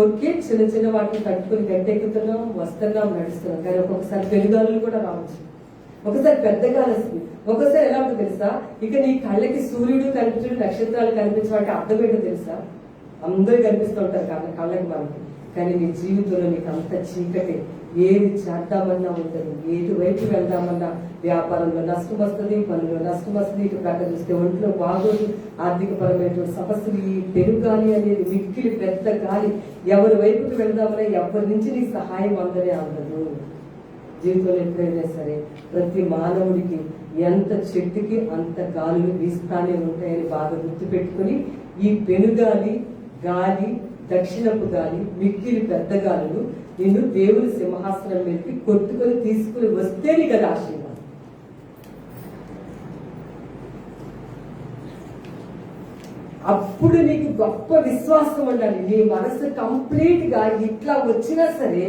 ఓకే, చిన్న చిన్న వాటిని తట్టుకుని గట్టెక్కుతున్నాం, వస్తున్నాం, నడుస్తున్నాం. కానీ ఒక్కొక్కసారి పెనుగాలులు కూడా రావచ్చు. ఒకసారి పెద్ద గాలి వస్తుంది. ఒకసారి ఎలా ఉంటుందో తెలుసా? ఇక నీ కళ్ళకి సూర్యుడు కనిపించడు, నక్షత్రాలు కనిపించడం అంటే అర్థం ఏంటో తెలుసా? అందరూ కనిపిస్తూ ఉంటారు కళ్ళకి. మనకి కానీ నీ జీవితంలో నీకు అంత చీకటే. ఏది చేద్దామన్నా ఉంటుంది, ఏది వైపు వెళ్దామన్నా వ్యాపారంలో నష్టం వస్తుంది, పనుల్లో నష్టం వస్తుంది, ఇటు ప్రక్క చూస్తే ఒంట్లో బాగోదు, ఆర్థికపరమైనటువంటి సమస్యలు, ఈ పెనుగాలి అనేది మిక్కిలి పెద్ద గాలి. ఎవరి వైపుకి వెళ్దామన్నా ఎవరి నుంచి నీకు సహాయం అందరే అందదు. జీవితంలో ఎప్పుడైనా సరే ప్రతి మానవుడికి ఎంత చెట్టుకి అంత గాలులు వీస్తానే ఉంటాయని బాగా గుర్తుపెట్టుకుని, ఈ పెనుగాలి, గాలి, దక్షిణపు గాలి, మిక్కిలి పెద్ద గాలులు నిన్ను దేవుని సింహాసనం మీదకి కొట్టుకొని తీసుకుని వస్తేనే కదా ఆశీర్వాదం. అప్పుడు నీకు గొప్ప విశ్వాసం ఉండాలి. నీ మనసు కంప్లీట్ గా ఇట్లా వచ్చినా సరే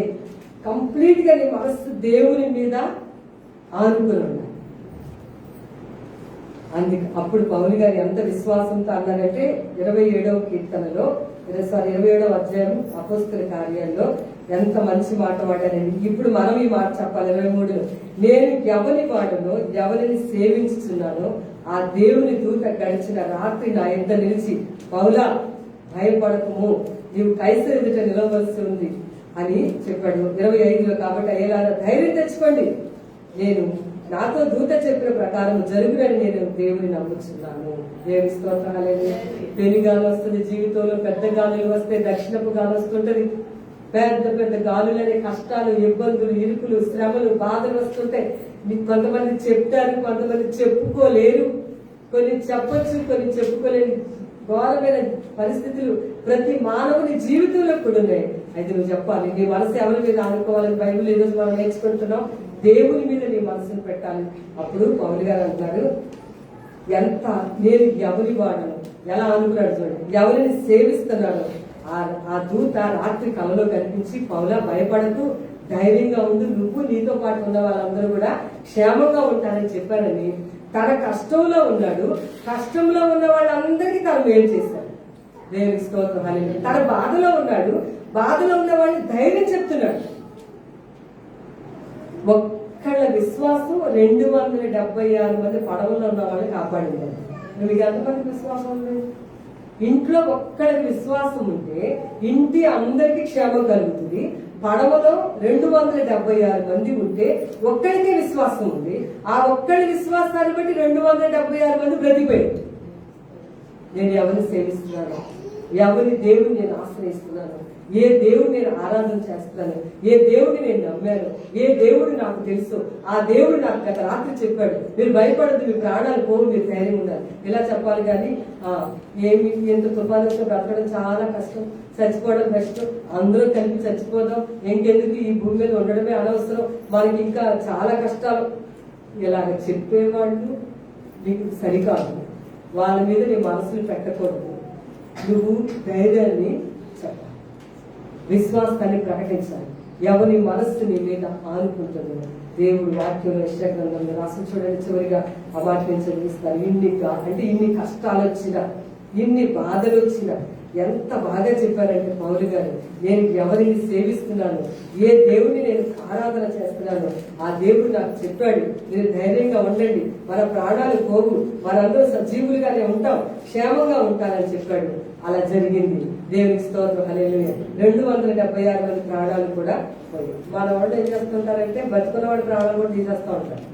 కంప్లీట్ గా నీ మనస్సు దేవుని మీద ఆనుకుని ఉండాలి. అప్పుడు పౌలు గారు ఎంత విశ్వాసంతో అన్నారంటే 27వ కీర్తనలో 27వ అధ్యాయం అపోస్తల కార్యాల్లో ఎంత మంచి మాట మాట్లాడండి. ఇప్పుడు మనం ఈ మాట చెప్పాలి. 23లో నేను ఎవరి వాడనో ఎవరిని సేవించుతున్నానో ఆ దేవుని దూత గడిచిన రాత్రి నా యొద్ద నిలిచి, పౌలా భయపడకము, నీవు కైసరు ఎదుట నిలవలసి ఉంది అని చెప్పాడు. 25లో కాబట్టి అయ్యేలాగా ధైర్యం తెచ్చుకోండి, నేను నాతో దూత చెప్పిన ప్రకారం జరుగునని నేను దేవుని నమ్ముచున్నాను. దేవుని స్తోత్రాలు. పెనుగాలు వస్తుంది జీవితంలో, పెద్ద గాలులు వస్తే, దక్షిణపు గాలి వస్తుంటది, పెద్ద పెద్ద గాలులనే కష్టాలు, ఇబ్బందులు, ఇరుకులు, శ్రమలు, బాధలు వస్తుంటాయి. కొంతమంది చెప్తారు, కొంతమంది చెప్పుకోలేరు, కొన్ని చెప్పొచ్చు, కొన్ని చెప్పుకోలేని ఘోరమైన పరిస్థితులు ప్రతి మానవుని జీవితంలో కూడా ఉన్నాయి. అయితే నువ్వు చెప్పాలి, నీ మనసు ఎవరి మీద ఆనుకోవాలని బైబిల్ ఈరోజు మనం నేర్చుకుంటున్నాం. దేవుని మీద నీ మనసును పెట్టాలి. అప్పుడు పౌలు గారు అంటున్నారు, ఎంత నేను ఎవరి వాడను, ఎలా అనుకున్నాడు చూడండి, ఎవరిని సేవిస్తున్నాడు. ఆ దూత రాత్రి కలలో కనిపించి, పౌలా భయపడకు, ధైర్యంగా ఉండు, నువ్వు నీతో పాటు ఉన్న వాళ్ళందరూ కూడా క్షేమంగా ఉంటారని చెప్పారని తన కష్టంలో ఉన్నాడు. కష్టంలో ఉన్న వాళ్ళందరికీ తను మేలు చేశాడు. దేవునికి స్తోత్రం. హల్లెలూయా. తన బాధలో ఉన్నాడు, బాధలో ఉన్న వాళ్ళని ధైర్యం చెప్తున్నాడు. ఒక్కళ్ళ విశ్వాసం 276 మంది పడవలో ఉన్న వాళ్ళని కాపాడింది. నువ్వు ఎంతమంది విశ్వాసం ఉంది? ఇంట్లో ఒక్కడికి విశ్వాసం ఉంటే ఇంటి అందరికీ క్షేమం కలుగుతుంది. పడవలో 276 మంది ఉంటే ఒక్కడికే విశ్వాసం ఉంది. ఆ ఒక్కడి విశ్వాసాన్ని బట్టి 276 మంది బ్రతికిపోయారు. నేను ఎవరిని సేవిస్తున్నాను, ఎవరి దేవుని నేను ఆశ్రయిస్తున్నాను, ఏ దేవుడు నేను ఆరాధన చేస్తున్నాను, ఏ దేవుడిని నేను నమ్మాను, ఏ దేవుడు నాకు తెలుసు, ఆ దేవుడు నాకు గత రాత్రి చెప్పాడు, మీరు భయపడద్దు, మీ ప్రాణాలు పోవు, మీరు ధైర్యం ఉండాలి. ఇలా చెప్పాలి. కానీ ఏమి ఎంత తుఫానుతో బ్రతకడం చాలా కష్టం, చచ్చిపోవడం కష్టం, అందరూ కలిపి చచ్చిపోదాం, ఇంకెందుకు ఈ భూమి మీద ఉండడమే అనవసరం, మనకి ఇంకా చాలా కష్టాలు, ఇలాగ చెప్పేవాళ్ళు నీకు సరికాదు. వాళ్ళ మీద నీ మనసులు పెట్టకూడదు. నువ్వు ధైర్యాన్ని చెప్పాలి, విశ్వాసాన్ని ప్రకటించాలి. ఎవరి మనస్సు నీ మీద ఆనుకుంటుందో దేవుడు వాక్యంలో యెషయా గ్రంథంలో రాసి చూడండి. చివరిగా ఆ వాక్యం చదివిస్తారు. ఇన్ని కష్టాలు వచ్చినా, ఇన్ని బాధలు వచ్చినా ఎంత బాగా చెప్పారంటే పౌలు గారు, నేను ఎవరిని సేవిస్తున్నాను, ఏ దేవుడిని నేను ఆరాధన చేస్తున్నాను, ఆ దేవుడు నాకు చెప్పాడు, మీరు ధైర్యంగా ఉండండి, మన ప్రాణాలు పోవు, మనందరూ సజీవులుగానే ఉంటాం, క్షేమంగా ఉంటానని చెప్పాడు. అలా జరిగింది. దేవునికి స్తోత్రం. హల్లెలూయా. 276 మంది ప్రాణాలు కూడా పోయి. మన వాళ్ళు ఏం చేస్తుంటారంటే బతుకున్న వాడి ప్రాణాలు కూడా తీసేస్తూ ఉంటారు.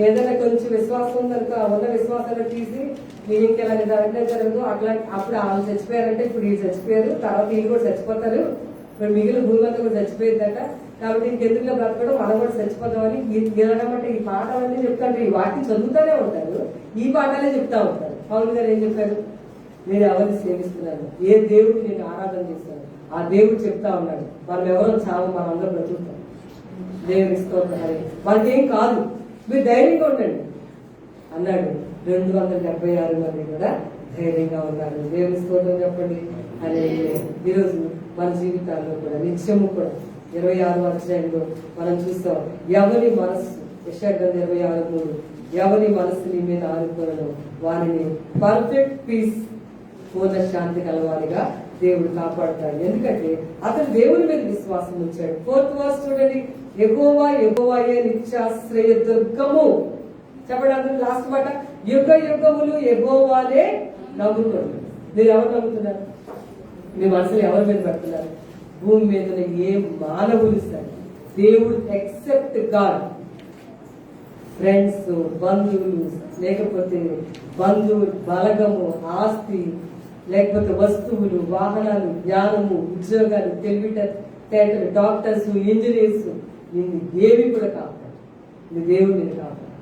ఏదైనా కొంచెం విశ్వాసం ఉందనుకో, ఉన్న విశ్వాసాన్ని తీసి ఇంకెలా జరగదు అట్లా, అప్పుడు వాళ్ళు చచ్చిపోయారంటే ఇప్పుడు వీళ్ళు చచ్చిపోయారు, తర్వాత వీళ్ళు కూడా చచ్చిపోతారు, ఇప్పుడు మిగిలిన భూమి అంతా కూడా చచ్చిపోయిందట, కాబట్టి ఇంకెందుకులో బ్రతకడం, మనం కూడా చచ్చిపోతామని ఇలాగమంటే ఈ పాఠాలన్నీ చెప్తాంటారు. ఈ వాటిని చదువుతూనే ఉంటారు, ఈ పాఠాలే చెప్తా ఉంటారు. పౌలు గారు ఏం చెప్పారు? నేను ఎవరిని సేవిస్తున్నాను, ఏ దేవుడిని నేను ఆరాధన చేస్తాను, ఆ దేవుడు చెప్తా ఉన్నాడు, మనం ఎవరో చావు, మనం అందరూ బ్రతుకుతాం. దేవుని స్తోత్రం. మనకేం కాదు, మీరు ధైర్యంగా ఉండండి అన్నాడు. 276 మంది కూడా ధైర్యంగా ఉన్నారు. దేవుని స్తోత్రం చెప్పండి. అనే ఈరోజు మన జీవితాల్లో కూడా నిత్యము కూడా 26వ అధ్యాయంలో మనం చూస్తాం, ఎవరి మనస్సు, యెషయా గ్రంథం 26:3, ఎవరి మనస్సు నీ మీద ఆనుకోనో వారిని పర్ఫెక్ట్ పీస్, పూర్ణ శాంతి కలవారిగా దేవుడు కాపాడుతాడు. ఎందుకంటే అతను దేవుని మీద విశ్వాసం ఉంచాడు. 4th వర్స్ చూడండి, యెహోవా యెహోవాయే నిత్యాశ్రయ దుర్గము. చెప్పండి అందరూ లాస్ట్ మాట, యుగ యుగములు యెహోవానే నమ్ముకోండి. మీరు ఎవరు నమ్ముతున్నారు? మీ మనసులు ఎవరి మీద పెడుతున్నారు? భూమి మీద ఉన్న ఏ మానవులు సరే దేవుడు ఎక్సెప్ట్ గాడ్, ఫ్రెండ్స్, బంధువులు, లేకపోతే బలగము, ఆస్తి, లేకపోతే వస్తువులు, వాహనాలు, జ్ఞానము, ఉద్యోగాలు, తెలివితేటలు, డాక్టర్స్, ఇంజనీర్స్, నిన్ను ఏవి కూడా కాపాడు. నీ దేవుడు నిన్ను కాపాడు.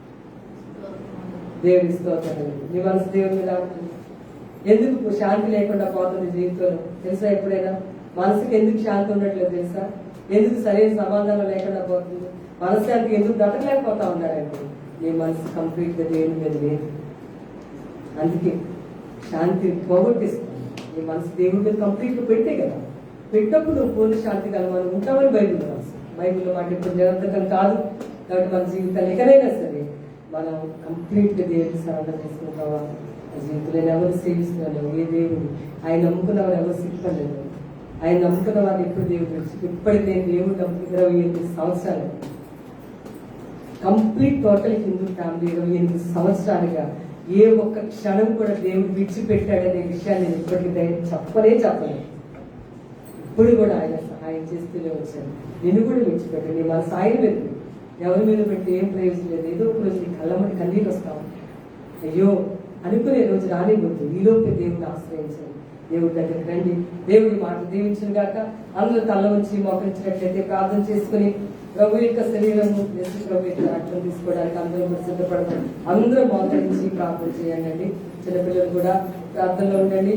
దేవుడి స్తోత్రం. నీ మనసు దేవుడి మీద ఎందుకు శాంతి లేకుండా పోతుంది జీవితంలో తెలుసా? ఎప్పుడైనా మనసుకి ఎందుకు శాంతి ఉండట్లేదు తెలుసా? ఎందుకు సరైన సమాధానం లేకుండా పోతుంది? మనశ్శాంతి ఎందుకు బ్రతకలేకపోతా ఉన్నారంటే నీ మనసు కంప్లీట్ గా దేవుని మీద లేదు. అందుకే శాంతి పోగొట్టేస్తుంది. నీ మనసు దేవుడి మీద కంప్లీట్ గా పెట్టే కదా, పెట్టప్పుడు నువ్వు పూర్ణ శాంతి కలవాలని ఉంటామని బైబిల్లో రాస్తుంది. బైబిల్లో మాట ఇప్పుడు నిరంతరం కాదు కాబట్టి మన జీవితాలు ఎక్కడైనా సరే మనం కంప్లీట్ గా దేవుడికి సరెండర్ చేసుకుంటావా? జీవితంలో ఎవరు సేవిస్తున్నాను, ఏ దేవుడు ఆయన నమ్ముకున్న వారు ఎవరు సిక్కలేదు. ఆయన నమ్ముకున్న వారిని ఎప్పుడు దేవుడు ఇప్పటికి నేను దేవుడు నమ్ముకున్న 28 సంవత్సరాలు కంప్లీట్ టోటల్ హిందూ ఫ్యామిలీ 28 సంవత్సరాలుగా ఏ ఒక్క క్షణం కూడా దేవుడు విడిచిపెట్టాడనే విషయాన్ని నేను ఇప్పటికీ చెప్పలేదు. ఇప్పుడు కూడా ఆయన సహాయం చేస్తూనే వచ్చాను. నిన్ను కూడా విడిచిపెట్టాడు. నీ మన సాయం మీద ఎవరి మీద పెట్టి ఏం ప్రయోజనం లేదు. ఏదో ఒక రోజు నీ కళ్ళమటి కన్నీరు వస్తావు, అయ్యో అనుకునే రోజు రానివ్వద్దు. ఈలోపే దేవుడిని ఆశ్రయించాలి. దేవుడి దగ్గరికి రండి. దేవుడి మాట దీవించిన గాక. అందరూ తల ఉంచి మోకరించినట్లయితే ప్రార్థన చేసుకుని ప్రభు యొక్క శరీరము యేసు ప్రభు యొక్క రక్తం తీసుకోవడానికి అందరూ కూడా సిద్ధపడతాం. అందరూ మోకరించి ప్రార్థన చేయండి. చిన్నపిల్లలు కూడా ప్రార్థనలో ఉండండి.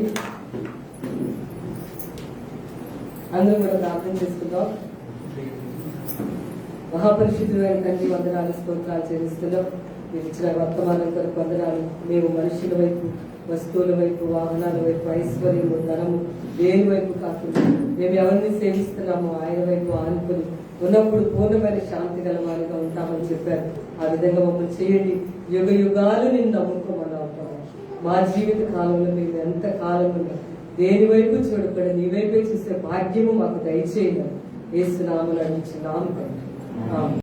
అందరూ కూడా ప్రార్థన చేసుకుందాం. మహాపరిశుద్ధుడైన తండ్రి వందనాలు, స్తోత్రాలు చెల్లిస్తున్నాం. మీరు ఇచ్చిన వర్తమానం కొరకు వందనాలు. మేము మనుషుల వైపు, వస్తువుల వైపు, వాహనాల వైపు, ఐశ్వర్యము, ధనము దేని వైపు కాకుండా మేము ఎవరిని సేవిస్తున్నామో ఆయన వైపు ఆనుకుని ఉన్నప్పుడు పూర్ణమైన శాంతి గల వారిగా ఉంటామని చెప్పారు. ఆ విధంగా మమ్మల్ని చేయండి. యుగ యుగాలు నేను నమ్ముకోమని అవుతాము. మా జీవిత కాలంలో మేము ఎంత కాలంలో దేని వైపు చూడకుండా నీ వైపే చూసే భాగ్యము మాకు దయచేయాలి. యేసు నామములో అడిగించున్నాము.